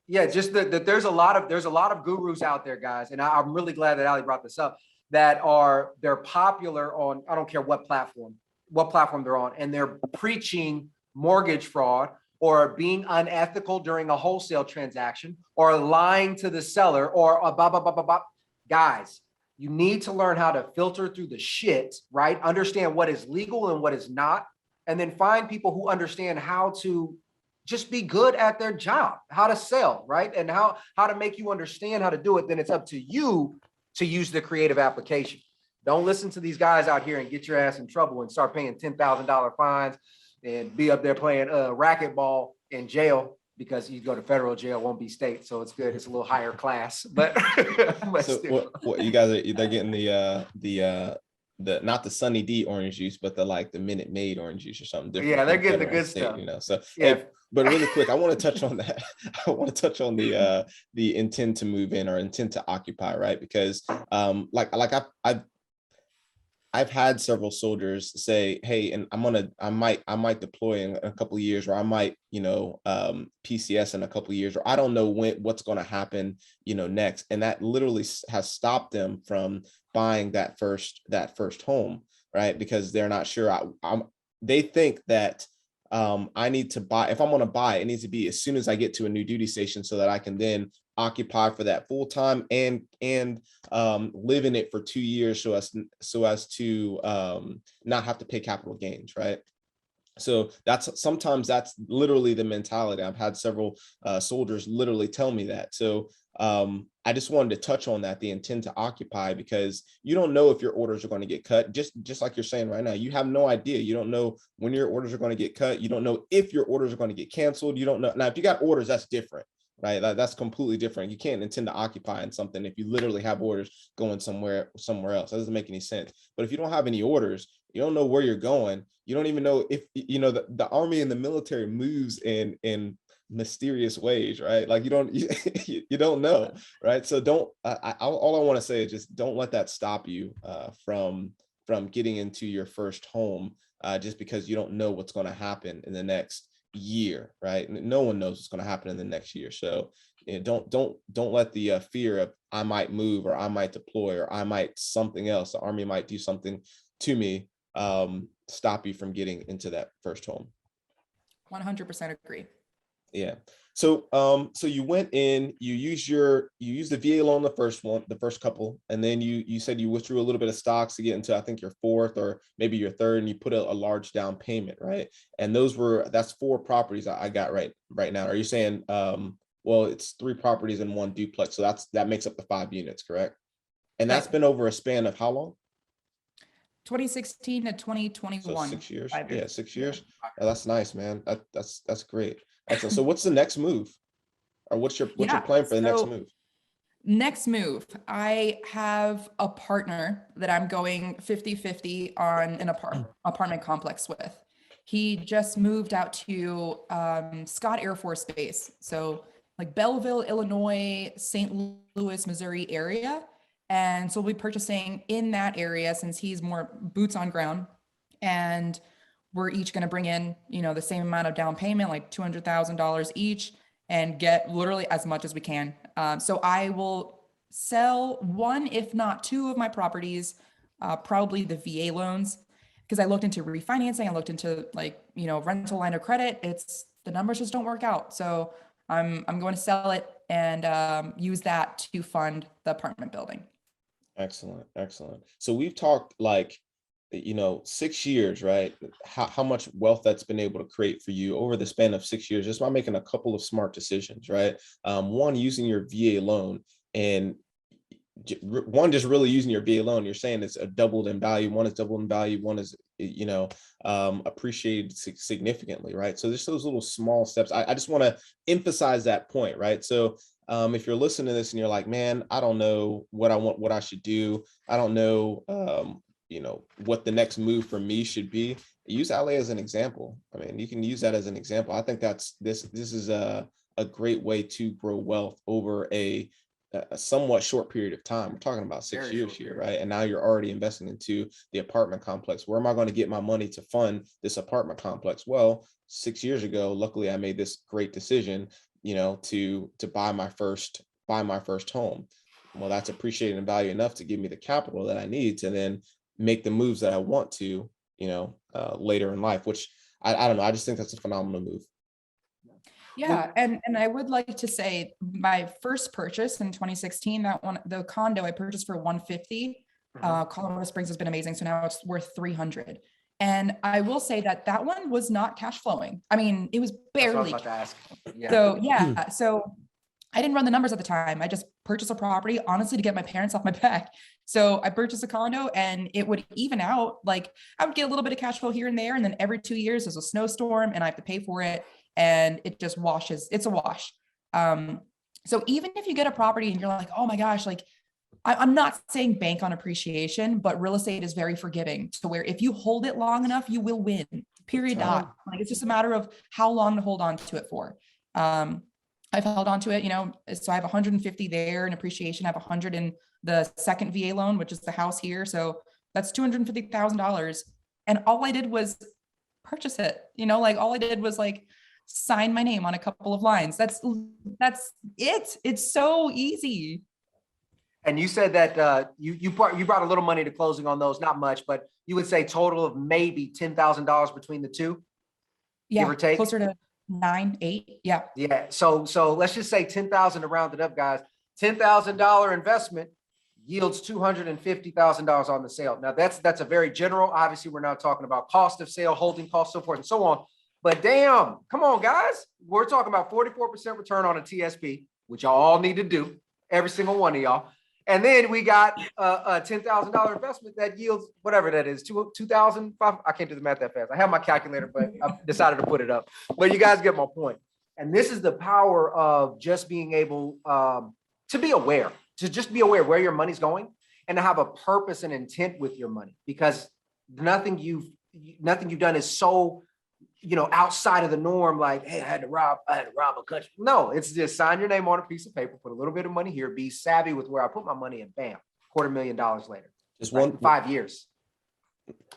Yeah, just that there's a lot of gurus out there, guys, and I'm really glad that Ali brought this up. They're popular on, I don't care what platform they're on, and they're preaching mortgage fraud or being unethical during a wholesale transaction or lying to the seller or blah, blah, blah, blah, blah. Guys, you need to learn how to filter through the shit, right? Understand what is legal and what is not, and then find people who understand how to just be good at their job, how to sell, right? And how to make you understand how to do it. Then it's up to you to use the creative application. Don't listen to these guys out here and get your ass in trouble and start paying $10,000 fines and be up there playing racquetball in jail, because you go to federal jail, won't be state. So it's good. It's a little higher class, but, so what you guys they're getting the not the Sunny D orange juice, but the Minute Maid orange juice or something different. Yeah, they're getting the good state, stuff. So yeah. Hey, but really quick, I want to touch on that. I want to touch on the intend to move in or intend to occupy, right? Because I I've had several soldiers say, hey, and I might deploy in a couple of years, or I might, PCS in a couple of years, or I don't know what's going to happen, next. And that literally has stopped them from buying that first home, right? Because they're not sure. They think that I need to buy, if I'm going to buy, it needs to be as soon as I get to a new duty station so that I can then occupy for that full time and live in it for 2 years so as to not have to pay capital gains, right? So sometimes that's literally the mentality. I've had several soldiers literally tell me that. So I just wanted to touch on that, the intent to occupy, because you don't know if your orders are going to get cut. Just like you're saying right now, you have no idea. You don't know when your orders are going to get cut. You don't know if your orders are going to get canceled. You don't know. Now, if you got orders, that's different, right? That's completely different. You can't intend to occupy in something if you literally have orders going somewhere else. That doesn't make any sense. But if you don't have any orders, you don't know where you're going. You don't even know if, the army and the military moves in mysterious ways, right? Like you don't know, right? So all I want to say is just don't let that stop you from getting into your first home just because you don't know what's going to happen in the next year, right? No one knows what's going to happen in the next year. So don't let the fear of I might move, or I might deploy, or I might something else, the army might do something to me, stop you from getting into that first home. 100% agree. Yeah. So you went in, you used the VA loan, the first couple, and then you said you withdrew a little bit of stocks to get into, I think, your fourth or maybe your third, and you put a large down payment, right? And that's 4 properties I got right now. Are you saying, well, it's 3 properties and 1 duplex, so that makes up the 5 units, correct? And that's been over a span of how long? 2016 to 2021. So 6 years. 5 years. Yeah, 6 years. Oh, that's nice, man. That's great. Excellent. So what's the next move? Or what's your plan for the next move? Next move, I have a partner that I'm going 50-50 on an apartment complex with. He just moved out to Scott Air Force Base. So like Belleville, Illinois, St. Louis, Missouri area. And so we'll be purchasing in that area since he's more boots on ground. And we're each going to bring in, the same amount of down payment, like $200,000 each, and get literally as much as we can. So I will sell 1, if not 2 of my properties, probably the VA loans, because I looked into refinancing. I looked into rental line of credit. The numbers just don't work out. So I'm going to sell it and use that to fund the apartment building. Excellent. So we've talked 6 years, right? How much wealth that's been able to create for you over the span of 6 years, just by making a couple of smart decisions, right? One, using your VA loan, and one, just really using your VA loan. You're saying it's a doubled in value. One is doubled in value. One is, appreciated significantly, right? So just those little small steps. I just want to emphasize that point, right? So if you're listening to this and you're like, man, I don't know what I should do. I don't know, what the next move for me should be. Use Ali as an example. I mean, you can use that as an example. I think this is a great way to grow wealth over a somewhat short period of time. We're talking about 6 years here, right? And now you're already investing into the apartment complex. Where am I going to get my money to fund this apartment complex? Well, 6 years ago, luckily I made this great decision, to buy my first home. Well, that's appreciated in value enough to give me the capital that I need to then make the moves that I want to, later in life, which I don't know. I just think that's a phenomenal move. Yeah. And I would like to say my first purchase in 2016, the condo I purchased for 150, Colorado Springs has been amazing. So now it's worth 300. And I will say that one was not cash flowing. I mean, it was barely. Yeah. So yeah. So I didn't run the numbers at the time. I just purchased a property, honestly, to get my parents off my back. So I purchased a condo and it would even out. Like I would get a little bit of cash flow here and there. And then every 2 years there's a snowstorm and I have to pay for it. And it just washes. It's a wash. So even if you get a property and you're like, oh my gosh, like I'm not saying bank on appreciation, but real estate is very forgiving to where if you hold it long enough, you will win, period. Like it's just a matter of how long to hold on to it for. I've held on to it, so I have 150 there in appreciation. I have 100 in the second VA loan, which is the house here. So That's $250,000. And all I did was purchase it, like all I did was like sign my name on a couple of lines. That's it. It's so easy. And you said that you brought a little money to closing on those, not much, but you would say total of maybe $10,000 between the two, give or take? Closer to 9, 8. Yeah. Yeah. So let's just say 10,000 to round it up, guys. $10,000 investment yields $250,000 on the sale. Now that's a very general. Obviously, we're not talking about cost of sale, holding costs, so forth and so on. But damn, come on, guys. We're talking about 44% return on a TSP, which y'all all need to do, every single one of y'all. And then we got a $10,000 investment that yields whatever that is, 2,000. I can't do the math that fast. I have my calculator, but I decided to put it up. But you guys get my point. And this is the power of just being able to be aware, to just be aware where your money's going and to have a purpose and intent with your money, because nothing you've done is so, outside of the norm. Like, hey, I had to rob a country. No, it's just sign your name on a piece of paper, put a little bit of money here, be savvy with where I put my money, and bam, $250,000 later. Just right? one 5 years.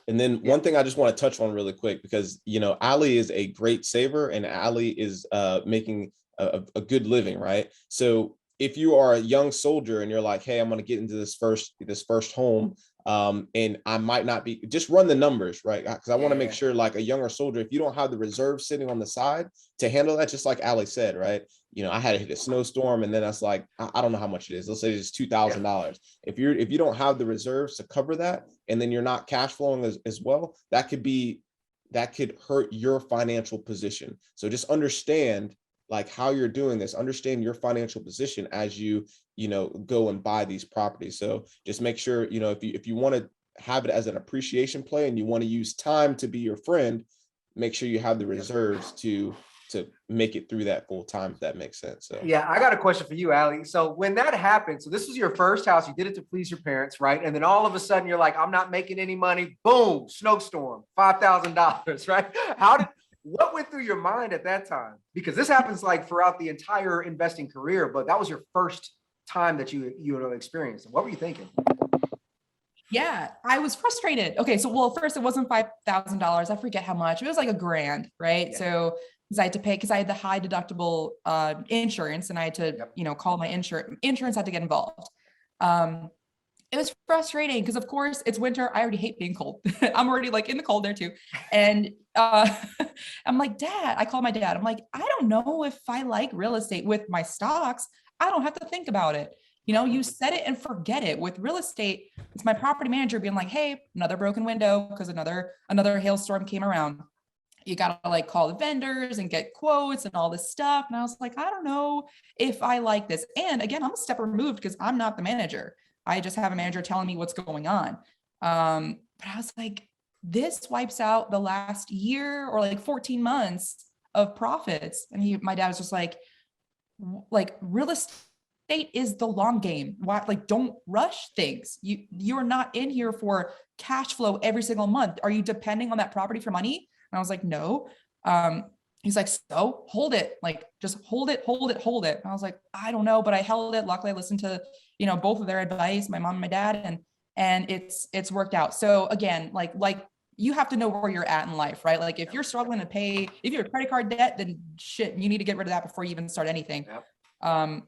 And then one thing I just want to touch on really quick, because, Ali is a great saver and Ali is making a good living, right? So if you are a young soldier and you're like, hey, I'm going to get into this first home, and I might not be, just run the numbers, right? Because I want to make sure, like a younger soldier, if you don't have the reserve sitting on the side to handle that, just like Ali said, right? I had to hit a snowstorm, and then that's like, I don't know how much it is. Let's say it's $2,000. If you don't have the reserves to cover that, and then you're not cash flowing as well, that could hurt your financial position. So just understand like how you're doing this, understand your financial position as you go and buy these properties. So just make sure, if you want to have it as an appreciation play and you want to use time to be your friend, make sure you have the reserves to make it through that full time, if that makes sense. So yeah, I got a question for you, Ali. So when that happened, so this was your first house, you did it to please your parents, right? And then all of a sudden you're like, I'm not making any money. Boom, snowstorm, $5,000, right? What went through your mind at that time? Because this happens like throughout the entire investing career, but that was your first time that you experienced. What were you thinking? Yeah, I was frustrated. Okay, so first it wasn't $5,000. I forget how much. It was like $1,000, right? Yeah. So because I had to pay, because I had the high deductible insurance, and I had to, call my insurance had to get involved. It was frustrating because, of course, it's winter. I already hate being cold. I'm already like in the cold there too. And I'm like, Dad, I call my dad. I'm like, I don't know if I like real estate. With my stocks, I don't have to think about it. You set it and forget it. With real estate, it's my property manager being like, hey, another broken window because another hailstorm came around. You got to like call the vendors and get quotes and all this stuff. And I was like, I don't know if I like this. And again, I'm a step removed because I'm not the manager. I just have a manager telling me what's going on. But I was like, this wipes out the last year or like 14 months of profits. And my dad was just like real estate is the long game. Why? Like, don't rush things. You're not in here for cash flow every single month. Are you depending on that property for money? And I was like, no. He's like, so hold it, like, just hold it. And I was like, I don't know, but I held it. Luckily I listened to, both of their advice, my mom and my dad, and it's worked out. So again, like you have to know where you're at in life, right? Like if you're struggling to pay, if you're a credit card debt, then shit, you need to get rid of that before you even start anything. Yep.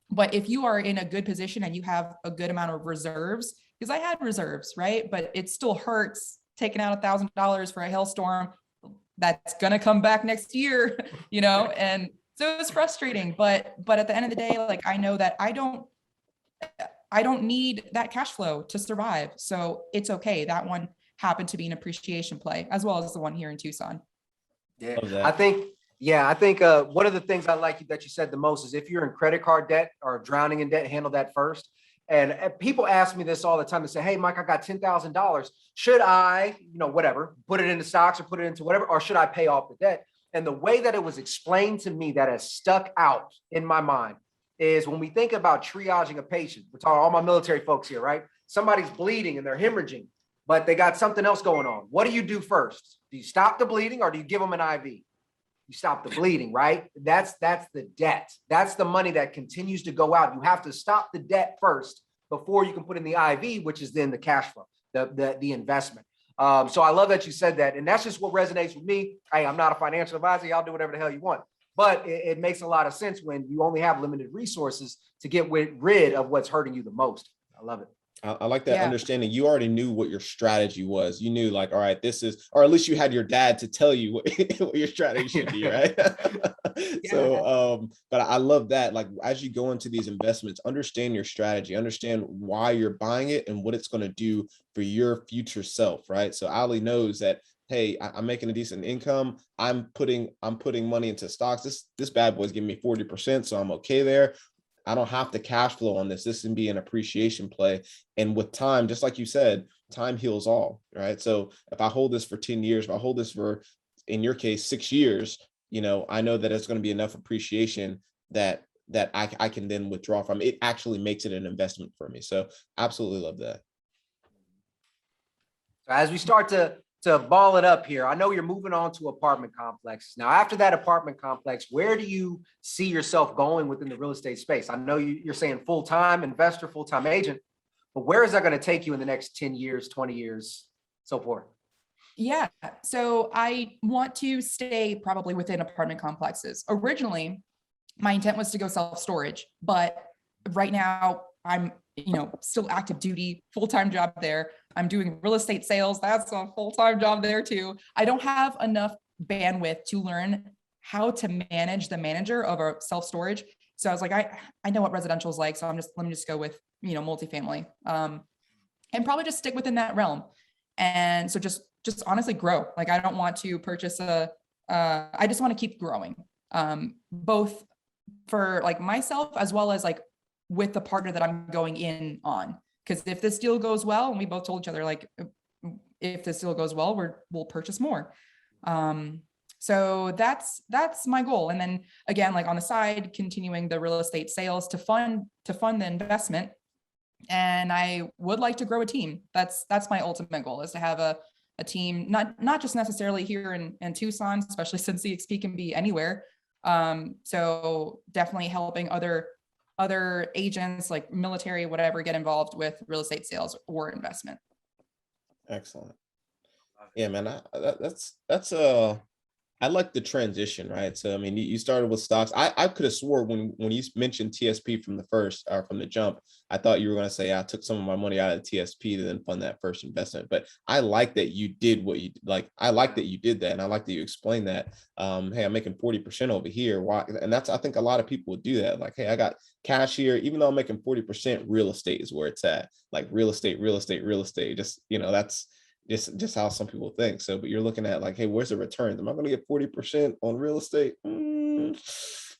But if you are in a good position and you have a good amount of reserves, because I had reserves, right? But it still hurts taking out $1,000 for a hailstorm that's going to come back next year, and so it's frustrating, but at the end of the day, like, I know that I don't need that cash flow to survive. So it's okay. That one happened to be an appreciation play, as well as the one here in Tucson. Yeah, I think one of the things I like that you said the most is if you're in credit card debt or drowning in debt, handle that first. And people ask me this all the time. They say, hey, Mike, I got $10,000. Should I, whatever, put it into stocks or put it into whatever, or should I pay off the debt? And the way that it was explained to me that has stuck out in my mind is when we think about triaging a patient, we're talking all my military folks here, right? Somebody's bleeding and they're hemorrhaging, but they got something else going on. What do you do first? Do you stop the bleeding or do you give them an IV? You stop the bleeding, right? That's the debt. That's the money that continues to go out. You have to stop the debt first before you can put in the IV, which is then the cash flow. the investment. So I love that you said that. And that's just what resonates with me. Hey, I'm not a financial advisor. Y'all do whatever the hell you want. But it makes a lot of sense when you only have limited resources to get rid of what's hurting you the most. I love it. I like that understanding. You already knew what your strategy was. You knew like, all right, this is, or at least you had your dad to tell you what your strategy should be, right? So, but I love that. Like, as you go into these investments, understand your strategy, understand why you're buying it and what it's going to do for your future self, right? So Ali knows that, hey, I'm making a decent income. I'm putting money into stocks. This bad boy's giving me 40%, so I'm okay there. I don't have to cash flow on this. This can be an appreciation play. And with time, just like you said, time heals all, right? So if I hold this for 10 years, if I hold this for, in your case, 6 years, I know that it's going to be enough appreciation that I can then withdraw from. It actually makes it an investment for me. So absolutely love that. So as we start to ball it up here, I know you're moving on to apartment complexes. Now, after that apartment complex, where do you see yourself going within the real estate space? I know you're saying full-time investor, full-time agent, but where is that going to take you in the next 10 years, 20 years, so forth? Yeah. So I want to stay probably within apartment complexes. Originally, my intent was to go self-storage, but right now I'm, still active duty, full-time job there. I'm doing real estate sales. That's a full-time job there too. I don't have enough bandwidth to learn how to manage the manager of a self-storage. So I was like, I know what residential is like. So let me just go with, multifamily, and probably just stick within that realm. And so just honestly grow. Like, I don't want to purchase I just want to keep growing, both for like myself, as well as like with the partner that I'm going in on. Because if this deal goes well, and we both told each other, like, if this deal goes well, we'll purchase more. So that's my goal. And then again, like on the side, continuing the real estate sales to fund the investment. And I would like to grow a team. That's my ultimate goal, is to have a team, not just necessarily here in Tucson, especially since the EXP can be anywhere. So definitely helping other agents, like military, whatever, get involved with real estate sales or investment. Excellent. Yeah, man, I like the transition, right? So, I mean, you started with stocks. I could have swore when you mentioned TSP from the jump, I thought you were going to say, I took some of my money out of TSP to then fund that first investment. But I like that you did what you like. I like that you did that. And I like that you explained that. Hey, I'm making 40% over here. Why? And I think a lot of people would do that. Like, hey, I got cash here, even though I'm making 40%, real estate is where it's at. Like real estate. Just, that's just how some people think. So, but you're looking at like, hey, where's the return? Am I going to get 40% on real estate?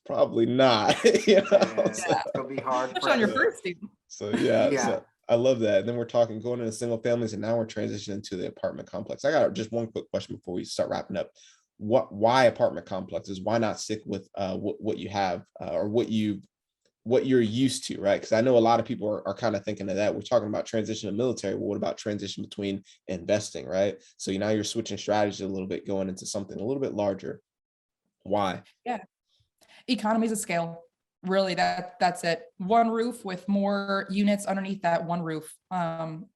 Probably not. It's gonna be hard on your first deal. So so I love that. And then we're going into single families, and now we're transitioning to the apartment complex. I got just one quick question before we start wrapping up. Why apartment complexes? Why not stick with what you have or what you're used to, right? Because I know a lot of people are kind of thinking of that. We're talking about transition to military. Well, what about transition between investing, right? So now you're switching strategies a little bit, going into something a little bit larger. Why? Yeah. Economies of scale. Really, that's it. One roof with more units underneath that one roof.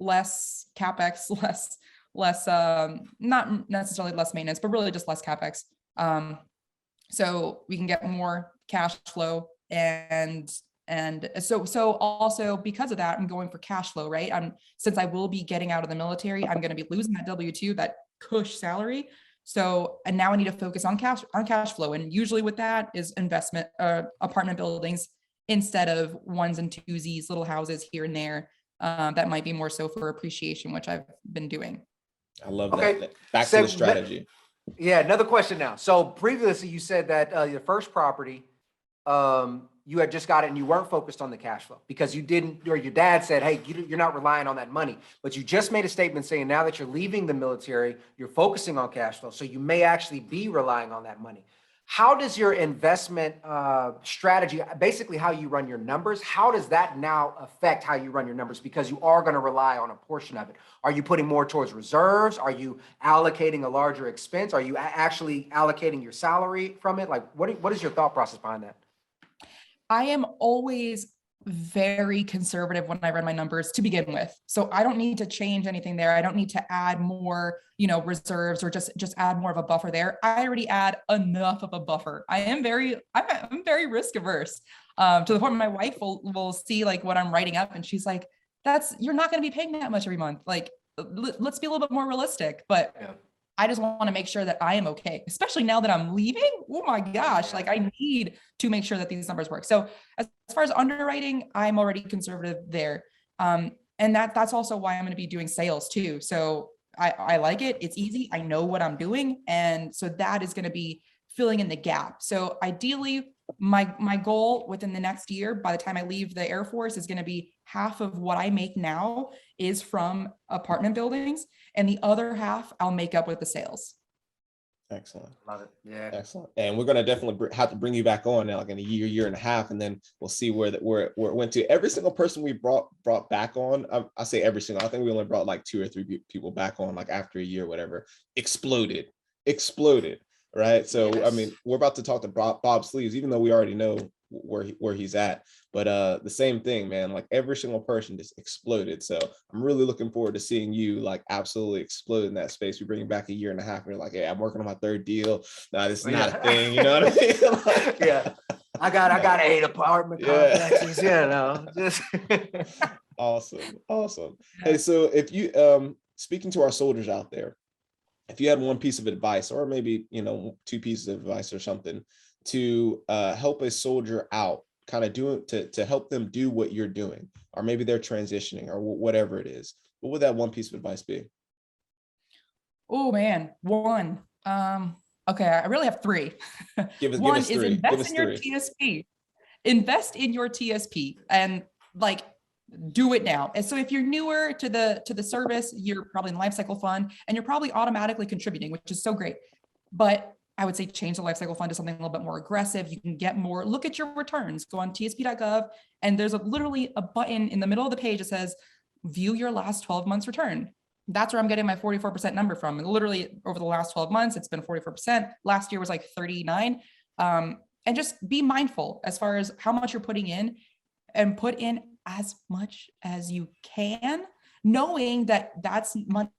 Less CapEx, less not necessarily less maintenance, but really just less CapEx. So we can get more cash flow. And so also because of that, I'm going for cash flow, right? Since I will be getting out of the military, I'm going to be losing that W-2, that cush salary. So, and now I need to focus on cash flow. And usually with that is investment, apartment buildings instead of ones and twosies, little houses here and there. That might be more so for appreciation, which I've been doing. I love that. Back to the strategy. Yeah. Another question now. So previously you said that your first property, you had just got it and you weren't focused on the cash flow because you didn't, or your dad said, hey, you're not relying on that money, but you just made a statement saying now that you're leaving the military, you're focusing on cash flow. So you may actually be relying on that money. How does your investment strategy, basically how you run your numbers, how does that now affect how you run your numbers? Because you are going to rely on a portion of it. Are you putting more towards reserves? Are you allocating a larger expense? Are you actually allocating your salary from it? Like, what is your thought process behind that? I am always very conservative when I run my numbers to begin with. So I don't need to change anything there. I don't need to add more, reserves or just add more of a buffer there. I already add enough of a buffer. I'm very risk averse, to the point where my wife will see like what I'm writing up and she's like, you're not going to be paying that much every month. Like, let's be a little bit more realistic, but yeah. I just want to make sure that I am okay, especially now that I'm leaving. Oh my gosh, like I need to make sure that these numbers work. So as far as underwriting, I'm already conservative there. And that's also why I'm going to be doing sales too. So I like it. It's easy. I know what I'm doing. And so that is going to be filling in the gap. So ideally, my goal within the next year, by the time I leave the Air Force, is going to be half of what I make now is from apartment buildings, and the other half I'll make up with the sales. Excellent. Love it. Yeah. Excellent. And we're going to definitely have to bring you back on now, like in a year and a half, and then we'll see where it went to. Every single person we brought back on, I say every single, I think we only brought like 2 or 3 people back on, like after a year, whatever, exploded. Right. So, yes. I mean, we're about to talk to Bob Sleeves, even though we already know where he's at, but the same thing, man, like every single person just exploded. So I'm really looking forward to seeing you like absolutely explode in that space. We bring you back a year and a half and you're like, hey, I'm working on my 3rd deal. No, this is not a thing. You know what I mean? Like, yeah. I got 8 apartment complexes, just awesome. Hey, so if you speaking to our soldiers out there, if you had one piece of advice, or maybe 2 pieces of advice or something to help a soldier out, kind of do it to help them do what you're doing, or maybe they're transitioning or whatever it is, what would that one piece of advice be? Oh man, one. Okay, I really have 3. One is invest in your TSP. Invest in your TSP and like do it now. And so if you're newer to the service, you're probably in Lifecycle Fund and you're probably automatically contributing, which is so great. But I would say change the Lifecycle Fund to something a little bit more aggressive. You can get more, look at your returns, go on tsp.gov, and there's literally a button in the middle of the page that says, view your last 12 months return. That's where I'm getting my 44% number from. And literally over the last 12 months, it's been 44%. Last year was like 39. And just be mindful as far as how much you're putting in, and put in as much as you can, knowing that that's money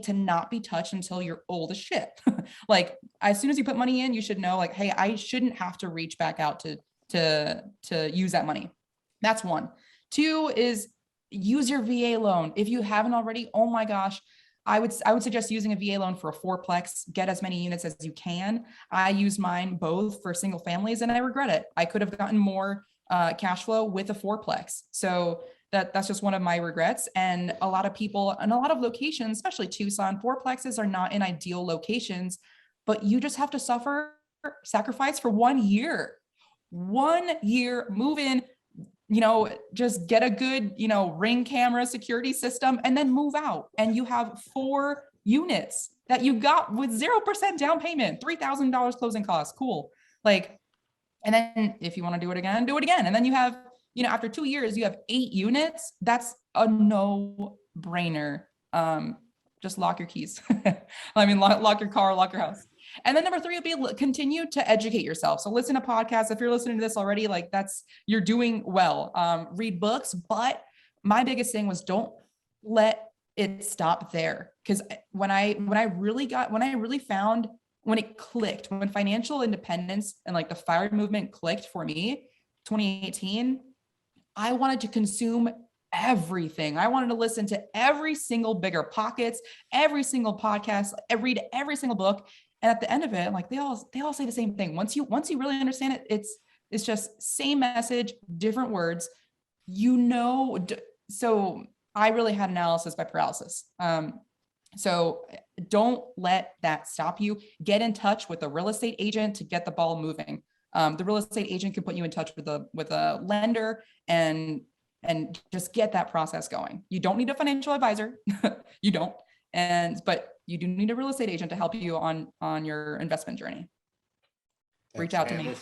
to not be touched until you're old as shit. Like as soon as you put money in, you should know like, hey, I shouldn't have to reach back out to use that money. That's 1. 2 is use your VA loan. If you haven't already, oh my gosh, I would suggest using a VA loan for a 4-plex, get as many units as you can. I use mine both for single families and I regret it. I could have gotten more cash flow with a 4-plex. So that's just one of my regrets. And a lot of people in a lot of locations, especially Tucson, 4-plexes are not in ideal locations, but you just have to sacrifice for 1 year. 1 year, move in, just get a good, Ring camera security system and then move out. And you have 4 units that you got with 0% down payment, $3,000 closing costs. Cool. Like, and then if you want to do it again, do it again. And then you have, after 2 years, you have 8 units. That's a no brainer. Just lock your keys. I mean, lock your car, lock your house. And then number 3 would be continue to educate yourself. So listen to podcasts. If you're listening to this already, like you're doing well. Read books. But my biggest thing was don't let it stop there. Because when it clicked, when financial independence and like the FIRE movement clicked for me, 2018, I wanted to consume everything. I wanted to listen to every single Bigger Pockets, every single podcast, read every single book. And at the end of it, like they all say the same thing. Once you really understand it, it's just same message, different words, So I really had analysis by paralysis. So don't let that stop you. Get in touch with a real estate agent to get the ball moving. The real estate agent can put you in touch with a lender and just get that process going. You don't need a financial advisor. You don't. But you do need a real estate agent to help you on your investment journey. Reach out to me.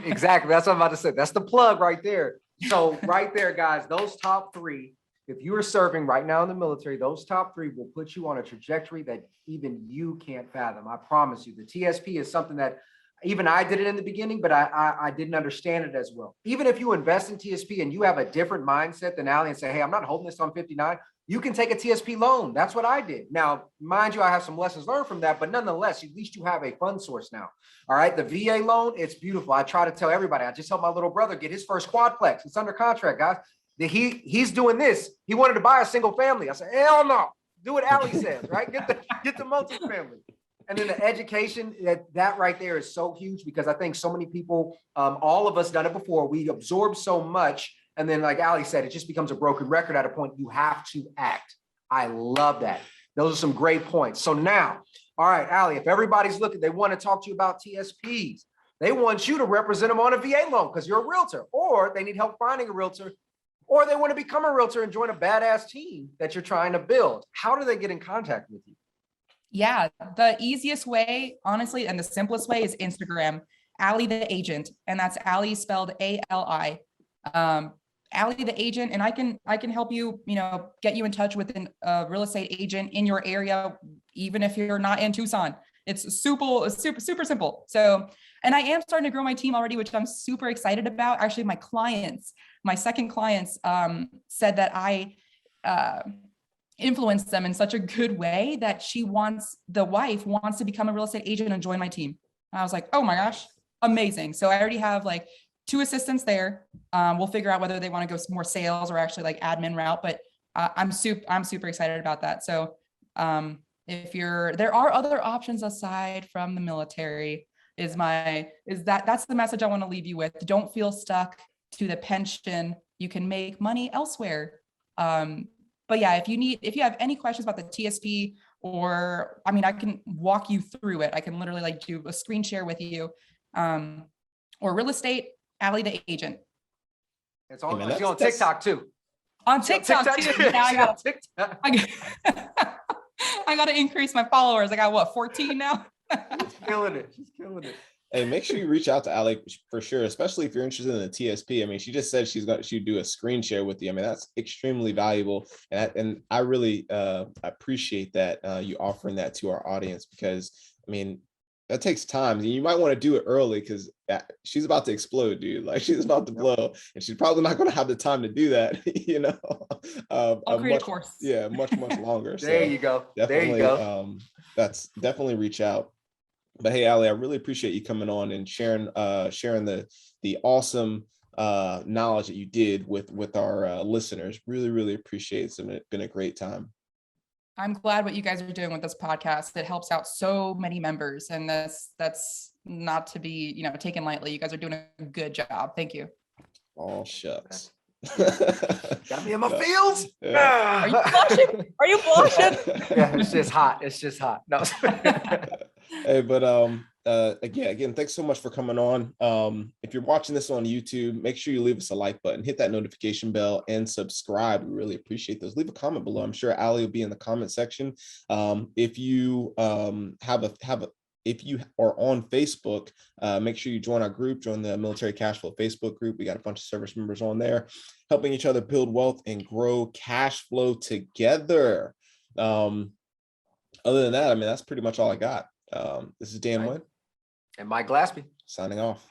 Exactly. That's what I'm about to say. That's the plug right there. So right there, guys, those top 3, if you are serving right now in the military, those top 3 will put you on a trajectory that even you can't fathom. I promise you. The TSP is something that even I did it in the beginning, but I didn't understand it as well. Even if you invest in TSP and you have a different mindset than Ali and say, hey, I'm not holding this on 59, you can take a TSP loan. That's what I did. Now, mind you, I have some lessons learned from that, but nonetheless, at least you have a fund source now. All right. The VA loan, it's beautiful. I try to tell everybody. I just helped my little brother get his first quadplex. It's under contract, guys. He's doing this. He wanted to buy a single family. I said, hell no. Do what Ali says, right? Get the multifamily. And then the education, that right there is so huge, because I think so many people, all of us done it before. We absorb so much. And then like Ali said, it just becomes a broken record at a point. You have to act. I love that. Those are some great points. So now, all right, Ali, if everybody's looking, they want to talk to you about TSPs. They want you to represent them on a VA loan because you're a realtor, or they need help finding a realtor, or they want to become a realtor and join a badass team that you're trying to build. How do they get in contact with you? Yeah, the easiest way, honestly, and the simplest way is Instagram, Ali the Agent, and that's Ali spelled A-L-I. Ali the Agent, and I can help you, get you in touch with a real estate agent in your area, even if you're not in Tucson. It's super simple. So, and I am starting to grow my team already, which I'm super excited about. Actually, my second clients said that I influenced them in such a good way that the wife wants to become a real estate agent and join my team. And I was like, oh my gosh, amazing. So I already have like 2 assistants there. We'll figure out whether they want to go more sales or actually like admin route, but I'm super excited about that. So there are other options aside from the military that's the message I want to leave you with. Don't feel stuck to the pension. You can make money elsewhere. But yeah, if you have any questions about the TSP, or, I can walk you through it. I can literally like do a screen share with you, or real estate, Ali the Agent. It's on, she's on TikTok too. On TikTok too. Yeah, I got to increase my followers. I got 14 now. She's killing it. Hey, make sure you reach out to Ali for sure, especially if you're interested in the TSP. She just said she'd do a screen share with you. That's extremely valuable. And I really appreciate that you offering that to our audience, because that takes time. You might want to do it early, because she's about to explode, dude. Like, she's about to blow, and she's probably not going to have the time to do that, I'll create a course. Yeah, much longer. There you go. That's definitely reach out. But hey, Ali, I really appreciate you coming on and sharing the awesome knowledge that you did with our listeners. Really appreciate it. It's been a great time. I'm glad what you guys are doing with this podcast. It helps out so many members, and that's not to be, taken lightly. You guys are doing a good job. Thank you. Oh, shucks. Got me in my feels. Yeah. Are you blushing? Yeah, it's just hot. No. Hey, but again, thanks so much for coming on. If you're watching this on YouTube, make sure you leave us a like button, hit that notification bell, and subscribe. We really appreciate those. Leave a comment below. I'm sure Ali will be in the comment section. If you if you are on Facebook, make sure you join our group, join the Military Cashflow Facebook group. We got a bunch of service members on there, helping each other build wealth and grow cash flow together. Other than that, that's pretty much all I got. This is Dan Wynn. And Mike Glaspie. Signing off.